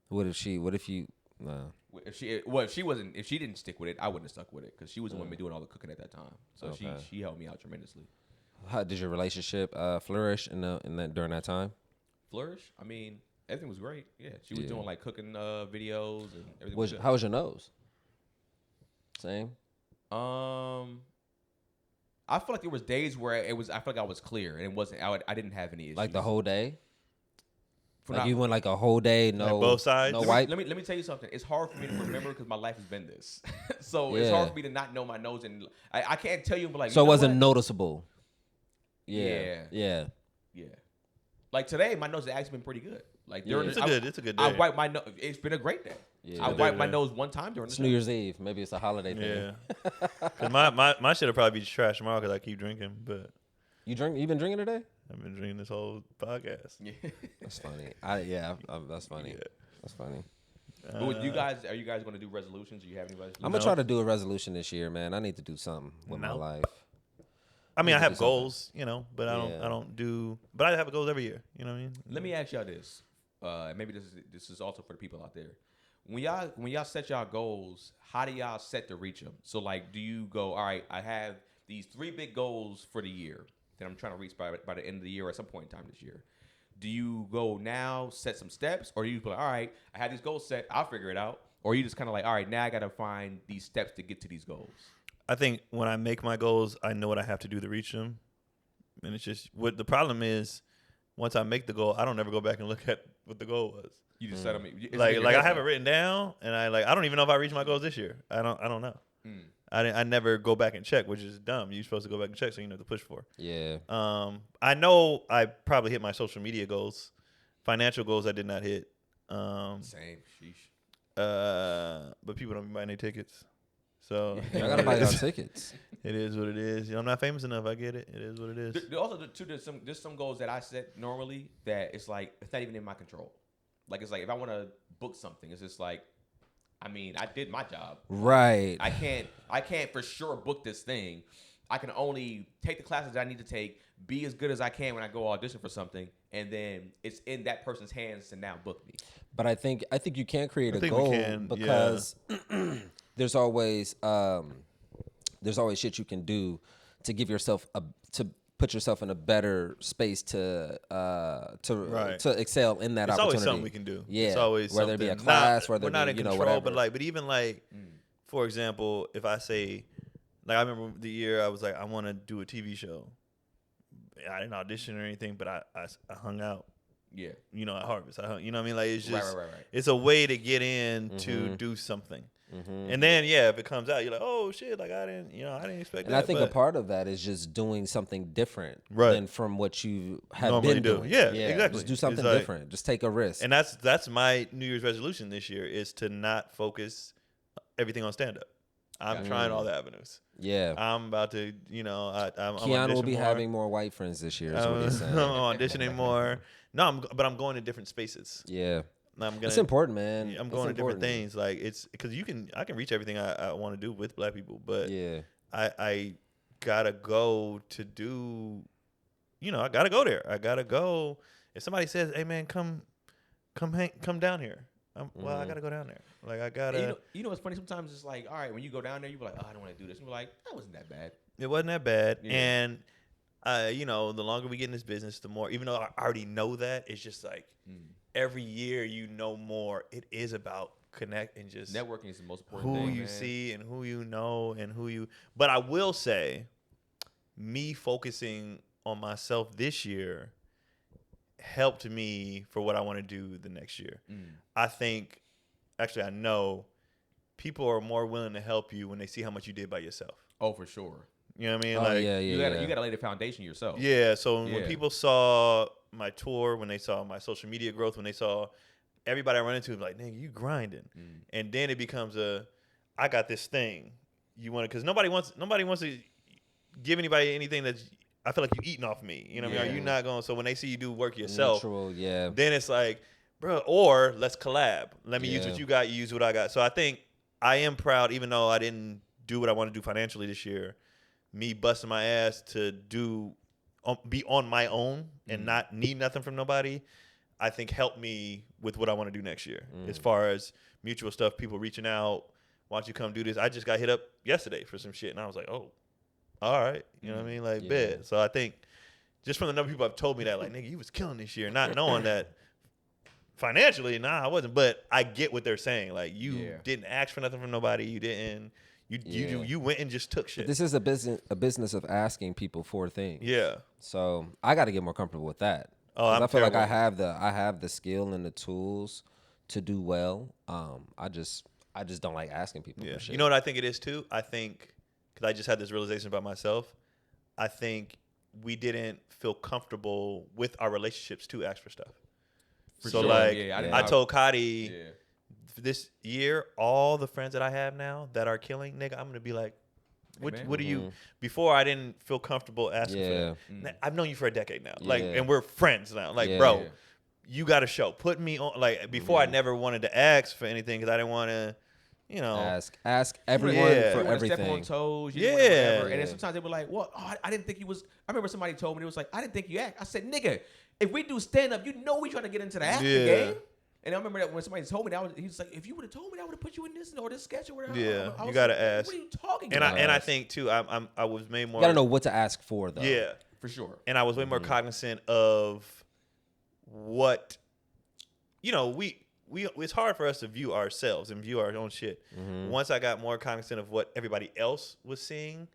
What if you? Nah. If she didn't stick with it, I wouldn't have stuck with it because she was the one doing all the cooking at that time. So Okay. she helped me out tremendously. How did your relationship flourish during that time? Flourish? I mean, everything was great. Yeah, she was doing like cooking videos and everything. How was your nose? Same. I feel like there was days where I felt like I was clear and it wasn't. I didn't have any issues. Like the whole day. For Like not- you went like a whole day, no Like both sides? no Let wipe. me tell you something. It's hard for me to remember because my life has been this. So Yeah. it's hard for me to not know my nose, and I can't tell you, but like So you it know wasn't what? noticeable. Yeah. Yeah. Yeah. Like today, my nose has actually been pretty good. Like during It's a good I day. wiped my nose. It's been a great day. Yeah. I wiped my Yeah. nose one time during the It's day. New Year's Eve. Maybe it's a holiday thing. Yeah. Cause my shit'll probably be trash tomorrow because I keep drinking, but You been drinking today? I've been drinking this whole podcast. Yeah. That's funny. That's funny. Yeah. That's funny. But are you guys going to do resolutions? Do you have any resolutions? I'm gonna try to do a resolution this year, man. I need to do something with my No. life. I mean, I Need to have do something. goals, but Yeah. I don't do. But I have goals every year. You know what I mean? Let me ask y'all this. Maybe this is also for the people out there. When y'all set y'all goals, how do y'all set to reach them? So like, do you go, all right, I have these 3 big goals for the year that I'm trying to reach by the end of the year or at some point in time this year. Do you go now, set some steps, or do you go, all right, I had these goals set, I'll figure it out? Or you just kind of like, all right, now I got to find these steps to get to these goals? I think when I make my goals, I know what I have to do to reach them, and it's just what the problem is. Once I make the goal, I don't ever go back and look at what the goal was. You just set them. Like I have it written down, and I don't even know if I reached my goals this year. I don't know. I never go back and check, which is dumb. You're supposed to go back and check so you know what to push for. Yeah. I know I probably hit my social media goals. Financial goals I did not hit. Same. Sheesh. But people don't be buying their tickets. So I gotta buy y'all tickets. It is what it is. I'm not famous enough. I get it. It is what it is. There's some goals that I set normally that it's like it's not even in my control. Like it's like if I want to book something, it's just like, I mean, I did my job. Right. I can't for sure book this thing. I can only take the classes that I need to take, be as good as I can when I go audition for something, and then it's in that person's hands to now book me. But I think you can create a goal because there's always shit you can do to give yourself to put yourself in a better space to excel in that opportunity. It's always something we can do. Yeah, it's always whether something. it be a class, we're whether not it be, in control, whatever. but even for example, if I say, like I remember the year I was like, I want to do a TV show. I didn't audition or anything, but I hung out. Yeah, at Harvest. You know what I mean? Like it's just right. it's a way to get in to do something. And then if it comes out, you're like, oh shit, like I didn't expect that. And I think a part of that is just doing something different than from what you have normally been doing. Yeah, exactly. Just do something different. Just take a risk. And that's my New Year's resolution this year is to not focus everything on stand up. I'm trying all the avenues. Yeah, I'm about to, I'm Keanu will be more. having more white friends this year. Is what he's saying. I'm auditioning more. No, but I'm going to different spaces. Yeah. It's important, man. I'm going to different things. Like it's because I can reach everything I want to do with black people, but I gotta go to do. I gotta go there. I gotta go. If somebody says, "Hey, man, come down here," well, I gotta go down there. Like I gotta. You know, it's funny. Sometimes it's like, all right, when you go down there, you be like, oh, I don't want to do this. And you're like, that wasn't that bad. It wasn't that bad, Yeah. and. The longer we get in this business, the more, even though I already know that, it's just like every year more. It is about connect and just networking is the most important thing. Who you see and who you know and but I will say, me focusing on myself this year helped me for what I want to do the next year. I think, actually, I know people are more willing to help you when they see how much you did by yourself. Oh, for sure. You know what I mean? You gotta lay the foundation yourself. Yeah. So when people saw my tour, when they saw my social media growth, when they saw everybody I run into, like, nigga, you grinding, and then it becomes I got this thing. You want to, because nobody wants to give anybody anything that I feel like you eating off me. You know what I mean? Are you not going? So when they see you do work yourself, then it's like, bro, or let's collab. Let me use what you got. You use what I got. So I think I am proud, even though I didn't do what I want to do financially this year. Me busting my ass to be on my own and not need nothing from nobody, I think helped me with what I want to do next year. As far as mutual stuff, people reaching out, why don't you come do this? I just got hit up yesterday for some shit, and I was like, oh, all right. You know what I mean? Like, bet. So I think just from the number of people have told me that, like, nigga, you was killing this year, not knowing that financially, I wasn't. But I get what they're saying. Like, you didn't ask for nothing from nobody. You didn't. You went and just took shit. This is a business of asking people for things. Yeah. So I got to get more comfortable with that. Oh, I feel like I have the skill and the tools to do well. I just don't like asking people for shit. You know what I think it is too? I think, because I just had this realization about myself, I think we didn't feel comfortable with our relationships to ask for stuff. I told Cotty. Yeah. This year, all the friends that I have now that are killing, nigga, I'm gonna be like, what do you? Before I didn't feel comfortable asking for that. I've known you for a decade now, and we're friends now. Like, bro, you got to show. Put me on. Like before, I never wanted to ask for anything because I didn't want to, ask everyone for everything. Step on toes, whatever. And then sometimes they were like, "Well, I didn't think you was." I remember somebody told me it was like, "I didn't think you act." I said, "Nigga, if we do stand up, we trying to get into the acting game." And I remember that when somebody told me that, he was like, if you would have told me that, I would have put you in this or this sketch or whatever. Yeah, you got to like, ask. What are you talking about? And I think, too, I was made more. You got to know what to ask for, though. Yeah. For sure. And I was way more cognizant of what, it's hard for us to view ourselves and view our own shit. Once I got more cognizant of what everybody else was seeing,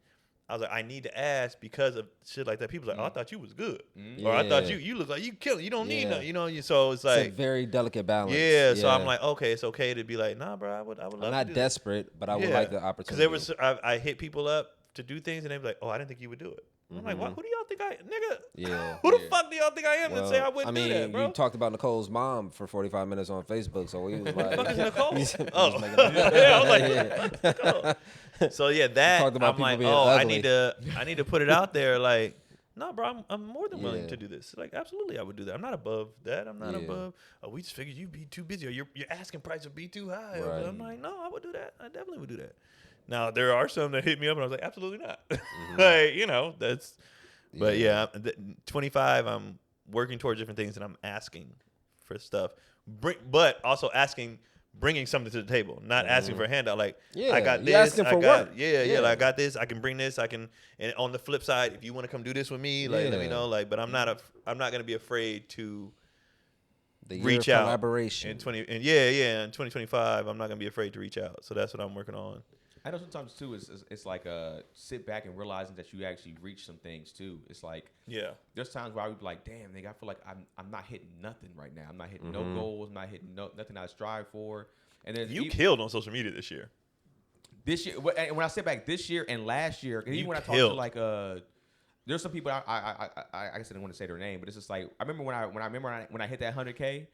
I was like, I need to ask because of shit like that. People like, oh, I thought you was good, or I thought you look like you killing. You don't need nothing, So it's like it's a very delicate balance. Yeah. So I'm like, okay, it's okay to be like, nah, bro, I would love. I'm not desperate, but I would like the opportunity. Because I hit people up to do things, and they'd be like, oh, I didn't think you would do it. I'm like, who do y'all think nigga? Yeah. Who the fuck do y'all think I am to say I wouldn't do that, bro? You talked about Nicole's mom for 45 minutes on Facebook, so he was like, Who the fuck is Nicole? I was like, Nicole. So yeah, that I'm like, ugly. I need to put it out there. Like, no, bro, I'm more than willing to do this. Like, absolutely, I would do that. I'm not above that. I'm not above. Oh, we just figured you'd be too busy, or your asking price would be too high. Right. I'm like, no, I would do that. I definitely would do that. Now there are some that hit me up, and I was like, absolutely not. Like, that's. But yeah, 25. I'm working towards different things, and I'm asking for stuff. But also bringing something to the table, not asking for a handout. Like, I got this. Asking for work. Like, I got this. I can bring this. And on the flip side, if you want to come do this with me, like, let me know. Like, but I'm not gonna be afraid to reach out. Collaboration. In 2025, I'm not gonna be afraid to reach out. So that's what I'm working on. I know sometimes too it's like sit back and realizing that you actually reach some things too. It's like there's times where I would be like, damn nigga, I feel like I'm not hitting nothing right now. I'm not hitting no goals. I'm not hitting nothing I strive for. And then you killed on social media this year. This year, when I sit back this year and last year, even when I talk to like there's some people I guess I didn't want to say their name, but it's just like I remember when I hit that 100K.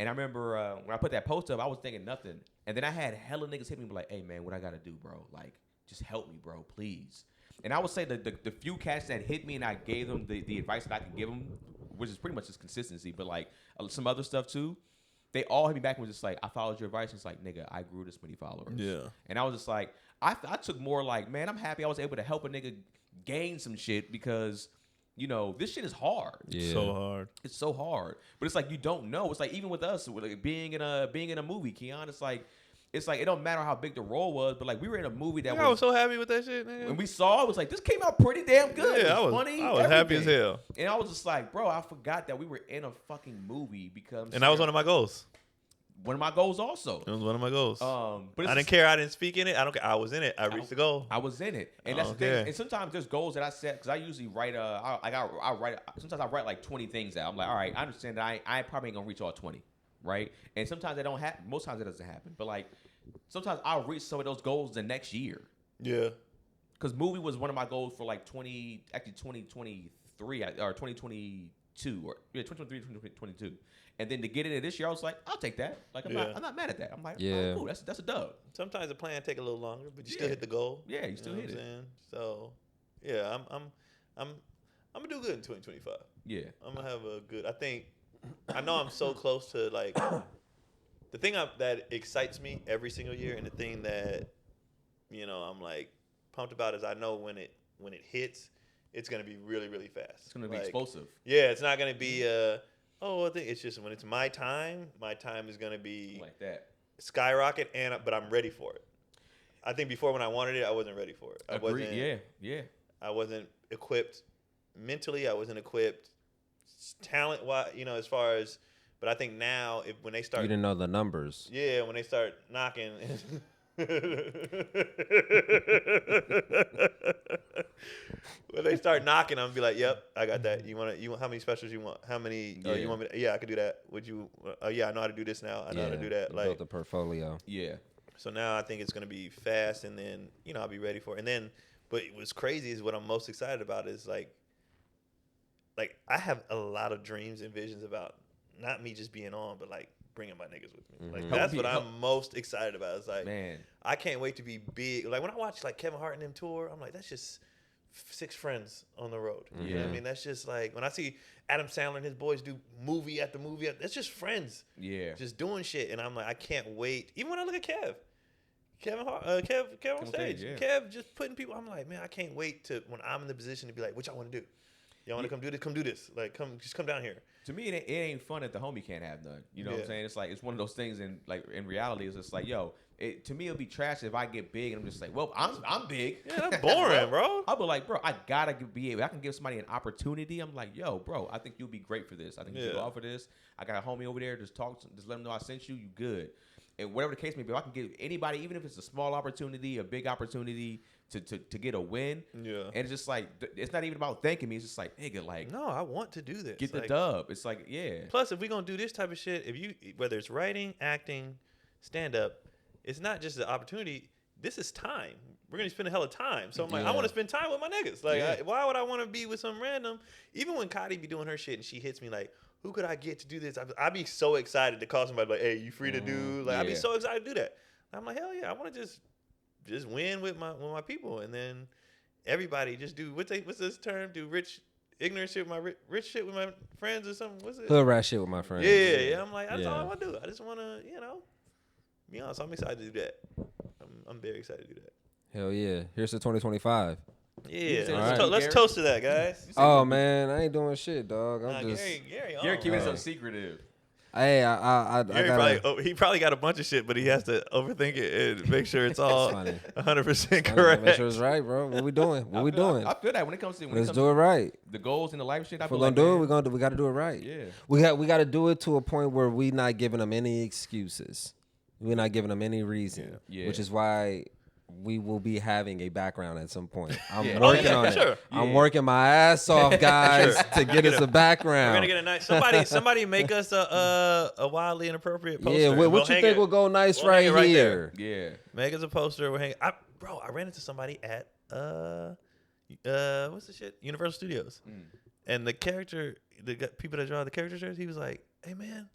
And I remember when I put that post up, I was thinking nothing. And then I had hella niggas hit me and be like, hey, man, what I got to do, bro? Like, just help me, bro, please. And I would say the few cats that hit me and I gave them the advice that I could give them, which is pretty much just consistency, but like some other stuff too, they all hit me back and was just like, I followed your advice. And it's like, nigga, I grew this many followers. Yeah. And I was just like, I took more like, man, I'm happy I was able to help a nigga gain some shit because this shit is hard. Yeah. So hard. It's so hard. But it's like you don't know. It's like even with us, like being in a movie, Keon, it's like it don't matter how big the role was, but like we were in a movie that I was so happy with that shit, nigga. When we saw it, was like this came out pretty damn good. Yeah, it was funny. I was happy as hell. And I was just like, bro, I forgot that we were in a fucking movie because that was one of my goals. One of my goals also. It was one of my goals. But I didn't care. I didn't speak in it. I don't care. I was in it. I reached the goal. I was in it, and that's the thing. And sometimes there's goals that I set because I usually write. I write. Sometimes I write like 20 things out. I'm like, all right, I understand that I probably ain't gonna reach all 20, right? And sometimes they don't happen. Most times it doesn't happen. But like, sometimes I'll reach some of those goals the next year. Yeah. Because movie was one of my goals for like 2023 or 2022 or 2023, 2022. And then to get into this year, I was like, I'll take that. Like I'm not mad at that. I'm like, oh, cool, that's a dub. Sometimes the plan take a little longer, but you still hit the goal. Yeah, you still hit it. So, yeah, I'm gonna do good in 2025. Yeah, I'm gonna have a good. I know I'm so close to like the thing that excites me every single year, and the thing that I'm like pumped about is I know when it hits, it's gonna be really really fast. It's gonna be explosive. Yeah, it's not gonna be I think it's just when it's my time is going to be like that. Skyrocket, but I'm ready for it. I think before when I wanted it, I wasn't ready for it. Agreed. Yeah. I wasn't equipped mentally. I wasn't equipped talent-wise, as far as, but I think now when they start. You didn't know the numbers. Yeah, when they start knocking. When they start knocking, I'm gonna be like, "Yep, I got that. You want how many specials you want? How many? You want me? Yeah, I could do that. Would you? Yeah, I know how to do this now. I know how to do that. Like built the portfolio. Yeah. So now I think it's gonna be fast, and then I'll be ready for it. And then, but what's crazy is what I'm most excited about is like I have a lot of dreams and visions about not me just being on, but like bringing my niggas with me. Like that's what I'm most excited about. It's like, man, I can't wait to be big. Like when I watch like Kevin Hart and them tour, I'm like, that's just 6 friends on the road. You know what I mean? That's just like when I see Adam Sandler and his boys do movie after movie, that's just friends. Yeah. Just doing shit. And I'm like, I can't wait. Even when I look at Kevin Hart, Kev on stage. Kev just putting people, I'm like, man, I can't wait to when I'm in the position to be like, what y'all want to do? Y'all want to come do this? Come do this. Like, just come down here. To me, it ain't fun if the homie can't have none. You know what I'm saying? It's like, it's one of those things, and like in reality, it's just like, yo, to me, it'll be trash if I get big and I'm just like, well, I'm big. Yeah, that's boring, bro. I'll be like, bro, I gotta be able. I can give somebody an opportunity. I'm like, yo, bro, I think you'll be great for this. I think you should go out for this. I got a homie over there. Just let them know I sent you. You good. And whatever the case may be, if I can give anybody, even if it's a small opportunity, a big opportunity, to get a win. Yeah. And it's just like, it's not even about thanking me. It's just like, nigga, like, no, I want to do this. Get the dub. It's like, yeah. Plus, if we're going to do this type of shit, whether it's writing, acting, stand up, it's not just the opportunity. this is time. We're gonna spend a hell of time. So I'm like, I Yeah. want to spend time with my niggas. Like, Yeah. why would I want to be with some random? Even when Kati be doing her shit and she hits me like, who could I get to do this? I'd be so excited to call somebody like, hey, you free to do? Like, I'd be Yeah. so excited to do that. I'm like, hell yeah, I want to just win with my people, and then everybody just do what's this term? Do ignorant shit with my rich shit with my friends or something? What's it? Hood rat shit with my friends. Yeah. I'm like, that's all Yeah. I want to do. I just want to, be honest. I'm excited to do that. I'm very excited to do that. Hell yeah. Here's to 2025. Yeah, said All right. let's toast to that, guys. Oh man, I ain't doing shit, dog. I'm just. Gary, You're keeping Oh. so secretive. Hey, I Gary gotta. he probably got a bunch of shit, but he has to overthink it and make sure it's all funny. 100% I gotta correct. Make sure it's right, bro. What we doing? What we doing? I feel that when it comes to Let's do it right. the goals and the life shit. I If feel we're like, gonna do man, it, we gotta do it right. Yeah. We got to do it to a point where we not giving them any excuses. We're not giving them any reason. Yeah. Which is why we will be having a background at some point. I'm Yeah. working Oh, yeah, on it. sure. I'm Yeah. working my ass off, guys, Sure. to get us a background. We're gonna get a nice somebody make us a wildly inappropriate poster. Yeah, and what we'll you hang think it. will go nice we'll hang right it right here? Yeah. Make us a poster. We're hanging. I ran into somebody at what's the shit? Universal Studios, and the people that draw the character shirts. He was like, "Hey man,"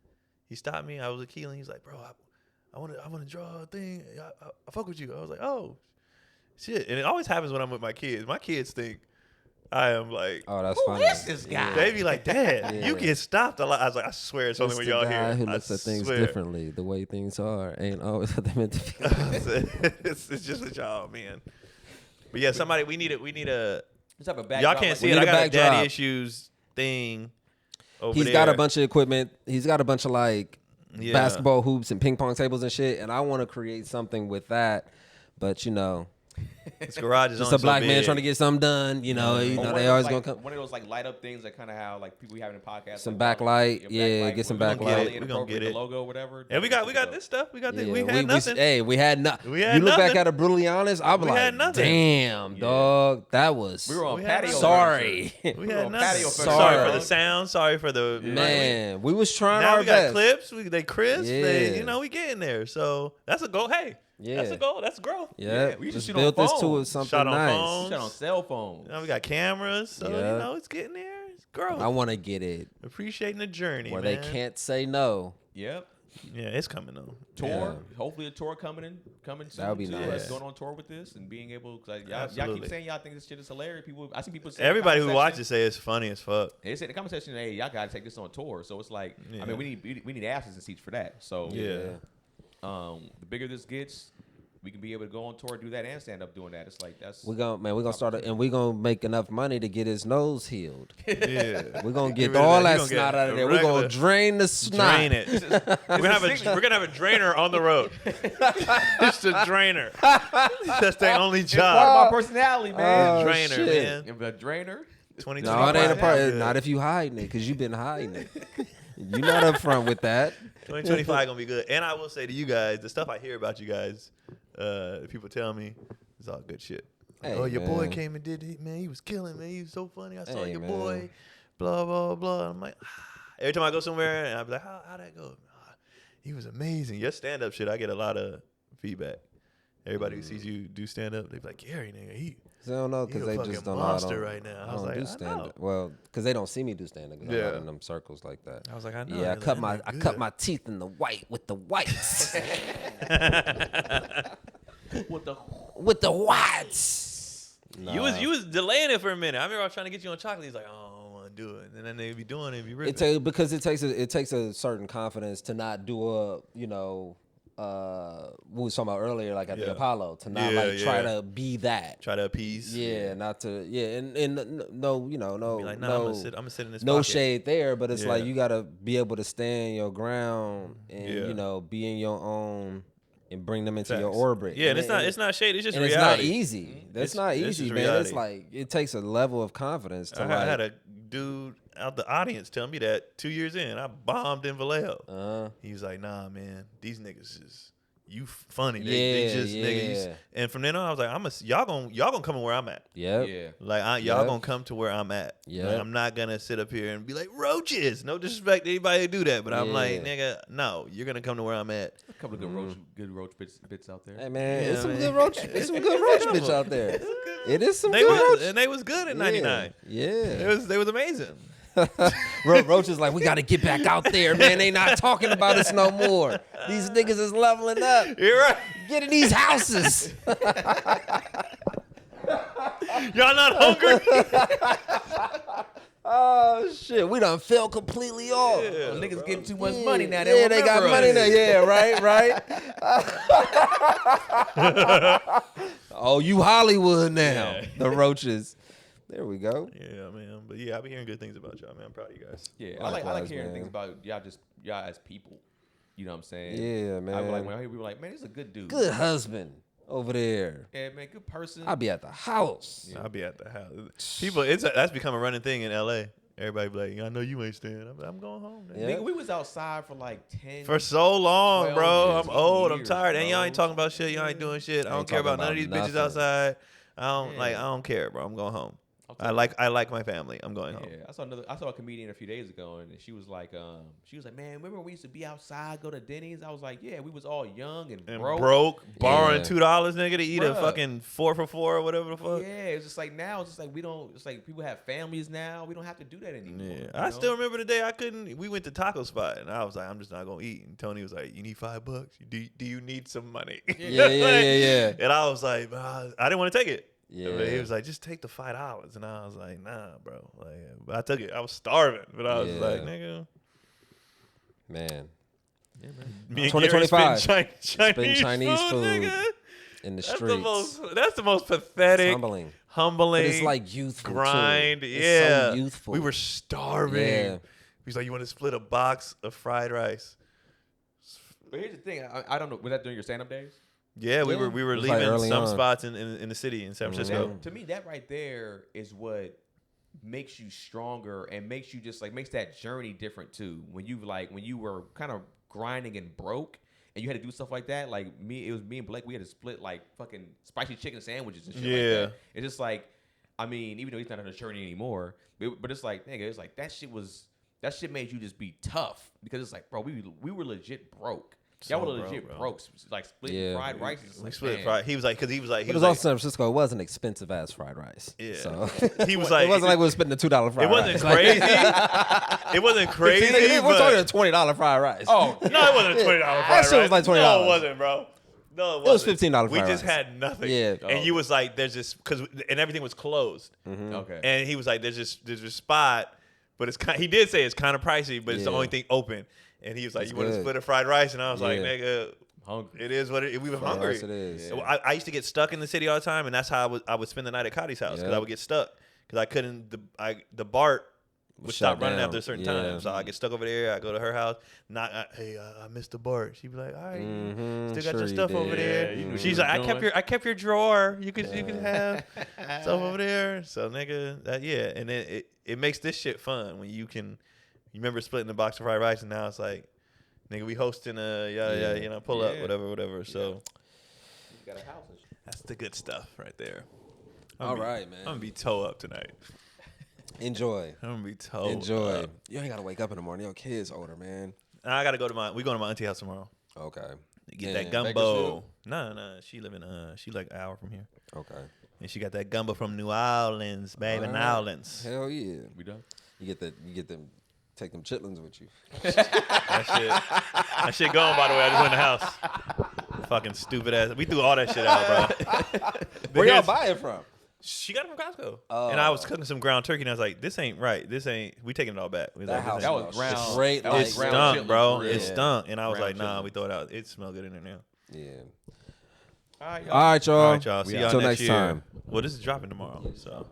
he stopped me. I was with Keelan. He's like, "Bro, I want to draw a thing. I fuck with you." I was like, "Oh, shit!" And it always happens when I'm with my kids. My kids think I am like. Oh, that's Who funny. is this guy? They be like, "Dad, Yeah. you get stopped a lot." I was like, "I swear it's only It's when the y'all guy here." who I looks at things swear. differently. The way things are ain't always what they meant to be. it's just with y'all, man. But yeah, somebody we need a. Just have a backdrop. Y'all can't see it. need I a got a backdrop. daddy issues thing over He's there. got a bunch of equipment. He's got a bunch of like Yeah. basketball hoops and ping pong tables and shit. And I want to create something with that. But This garage is just only a black so man big. trying to get something done. You know, Or they one of always those, gonna like, come. One of those like light up things that kind of how like people we have in podcasts. Some like, backlight, yeah, backlight. get some We're gonna backlight. get We gonna get the it. logo, whatever. And we got this stuff. We got this. Yeah, We had nothing. hey, we had nothing. We had You look back nothing. at it brutally honest, I'm We like, had nothing. damn, Yeah. dog, that was We were on We had patio. nothing. sorry, we were had on nothing. patio Sorry furniture. for the sound. Sorry for the man. We was trying Now our we got best. clips. They crisp. They, Yeah. we getting there. So that's a goal. Hey, Yeah. that's a goal. That's growth. Yeah, Yeah, we used to just shoot on built this to phones. something Shot on nice. phones. Shot on cell phones. Now we got cameras. So Yeah. it's getting there. It's growth. I want to get it Appreciating the journey, where man. they can't say no. Yep. Yeah, it's coming though. Tour. Yeah. Hopefully a tour coming soon. That would be too. nice. Us going on tour with this and being able, cause y'all Absolutely. keep saying y'all think this shit is hilarious. I see people say Everybody in who the comment watches say it's funny as fuck. section- they say in the comment section, hey, y'all gotta take this on tour. So it's like, Yeah. I mean, we need asses and seats for that. So Yeah. the bigger this gets, we can be able to go on tour, do that, and stand up doing that. It's like that's We're gonna start and we're gonna make enough money to get his nose healed. Yeah. We're gonna Get get rid of all that. that You gonna snot get out of a there. We're regular- gonna drain the snot. Drain it. we're gonna have a drainer on the road. Just a drainer. That's their only part job. of my personality, man. Oh, Drainer, shit. man. A drainer. 2020. No, it ain't a part. Good. Not if you hiding it, because you've been hiding it. You're not upfront with that. 2025 gonna be good. And I will say to you guys, the stuff I hear about you guys, people tell me, it's all good shit. Like, Hey, oh, your boy man. came and did it, man. He was killing, man. He was so funny. I saw Hey, your man. boy. Blah blah blah. I'm like, every time I go somewhere, and I be like, how'd that go? He was amazing. Your stand up shit, I get a lot of feedback. Everybody who sees you do stand up, they be like, Gary, nigga, he I don't know you because a they fucking just don't know. monster right now. I I was don't like, do I stand know. up. Well, because they don't see me do stand up. I'm not Yeah. in them circles like that. I was like, I know. Yeah, I He's cut like, my "That I cut nigga my teeth in the white with the whites with the whites. You was delaying it for a minute. I remember I was trying to get you on chocolate. He's like, oh, I don't want to do it. And then they be doing it, be ripping. Because it takes a certain confidence to not do a what we was talking about earlier, like at the Yeah. Apollo, to not Yeah, try yeah. to be that. Try to appease. Yeah, not to and no, no, Be like, nah, no, I'm gonna sit in this no pocket. shade there, but it's like Yeah. you gotta be able to stand your ground and Yeah. be in your own and bring them into your Facts. orbit. Yeah, and it's not shade. It's just and reality. it's not easy. That's It's- not it's easy, just man. It's reality. like it takes a level of confidence to I had a dude out the audience tell me that 2 years in. I bombed in Vallejo. He was like, nah, man, these niggas is you funny. They just Yeah, nigga. And from then on, I was like, y'all gonna come to where I'm at. Yep. Yeah. Like y'all gonna come to where I'm at. Yep. Like, I'm not gonna sit up here and be like roaches. No disrespect to anybody who do that, but I'm like, nigga, no, you're gonna come to where I'm at. A couple of good roach bits out there. Hey man, Yeah, it's some man. good roach. It's some good roach bitch out there. It is some They good was, roach. and they was good in '99. Yeah. They was amazing. Roach is like, we got to get back out there, man. They not talking about us no more. These niggas is leveling up. You're right. Get in these houses. Y'all not hungry? Oh shit, we done fell completely off. Yeah, Niggas bro. getting too much money now. Yeah, they got money now. Yeah, right. Oh, you Hollywood now. Yeah. The roaches. There we go. Yeah, man. But yeah, I be hearing good things about y'all, man. I'm proud of you guys. Yeah, I like Likewise, hearing man. things about y'all as people. You know what I'm saying? Yeah, man. I be like when I hear people like, man, this is a good dude. Good husband over there. Yeah, man, good person. I'll be at the house. I'll be at the house. People, that's become a running thing in LA. Everybody be like, I know you ain't staying. I'm going home. Yeah. Nigga, we was outside for like 10. For so long, 12 bro. years, I'm old. I'm years, tired. And y'all bro. ain't talking about shit. Y'all ain't doing shit. I don't Ain't care talking about none of these about bitches nothing. outside. I don't Yeah. like. I don't care, bro. I'm going home. I'll I tell you. like my family. I'm going home. Yeah, I saw a comedian a few days ago, and she was like, man, remember when we used to be outside, go to Denny's? I was like, yeah, we was all young and And broke. borrowing Yeah. $2, nigga, to eat a Bruh. fucking 4 for $4 or whatever the fuck. Yeah, it's just like now, it's just like we don't. It's like people have families now. We don't have to do that anymore. Yeah, you I know? still remember the day I couldn't. We went to taco spot, and I was like, I'm just not gonna eat. And Tony was like, you need $5? Do you need some money? Yeah. And I was like, I didn't want to take it. Yeah. But he was like, just take the $5, and I was like, nah, bro. Like, but I took it. I was starving, but I was Yeah. like, nigga, Man. Yeah, man. me and 2025. Gary spend Chinese food nigga. In the That's streets. the most pathetic, Humbling. humbling. But it's like youthful grind. too. Yeah, It's so youthful. We were starving. Yeah. He's like, you want to split a box of fried rice? But here's the thing. I don't know. Was that during your stand-up days? Yeah, we Yeah. were It was leaving like early some on. spots in the city in San Francisco. Mhm. To me, that right there is what makes you stronger and makes you just like makes that journey different too. When you were kind of grinding and broke and you had to do stuff like that, like it was me and Blake, we had to split like fucking spicy chicken sandwiches and shit like Yeah. that. It's just like, I mean, even though he's not on the journey anymore, but it's like, nigga, it's like that shit made you just be tough because it's like, bro, we were legit broke. Y'all were So legit bro. broke, like splitting Yeah. fried rice. We split fried. He was like, But it was like, also San Francisco. It wasn't expensive as fried rice. Yeah. So he was it like, wasn't like we were spending a $2 fried it wasn't rice. crazy. It wasn't crazy. We're talking but, a $20 fried rice. Oh, no, it wasn't $20 fried That shit was rice. like $20. No, it wasn't, bro. No, it was wasn't. $15 We fried just rice. had nothing. Yeah. And you was like, there's this and everything was closed. okay. And he was like, there's this spot, but he did say it's kind of pricey, but it's the Yeah. only thing open. And he was like, That's you want to good. split a fried rice? And I was like, Yeah. nigga, Hungry. it is what it is. We were Fried hungry. rice it is. So I used to get stuck in the city all the time, and that's how I would spend the night at Cotty's house because Yeah. I would get stuck because I couldn't. The BART would stop Shut running down. after a certain Yeah. time, so I get stuck over there. I go to her house. Hey, I missed the BART. She'd be like, all right, Mhm. still got Sure your you stuff did. over there. Yeah, you knew what She's you like, was doing. I kept your drawer. You could have stuff over there. So nigga, and then it makes this shit fun when you remember splitting the box of fried rice, and now it's like, nigga, we hosting pull up, Yeah. whatever. So You got a house and shit. that's the good stuff right there. All right, man. I'm gonna be toe up tonight. Enjoy. I'm gonna be toe Enjoy. up. You ain't gotta wake up in the morning. Your kid's older, man. I gotta go to we going to my auntie house tomorrow. Okay. Get In that gumbo. Bakersfield? No, she live in she like an hour from here, Okay. and she got that gumbo from New Orleans, baby, New Alright. Orleans. Hell yeah. We done? You get them. Take them chitlins with you. That shit gone, by the way. I just went in the house. Fucking stupid ass. We threw all that shit out, bro. Where y'all buy it from? She got it from Costco. Oh. And I was cooking some ground turkey, and I was like, this ain't right. We taking it all back. We was That like, house this That ain't- was smells ground. straight that like was It ground stunk, chitlins bro. for real. It stunk. And I was Ground like, nah, chitlins. we throw it out. It smell good in there now. Yeah. All right, y'all. All right, y'all. All right, y'all. See y'all Until next next year. time. Well, this is dropping tomorrow. So.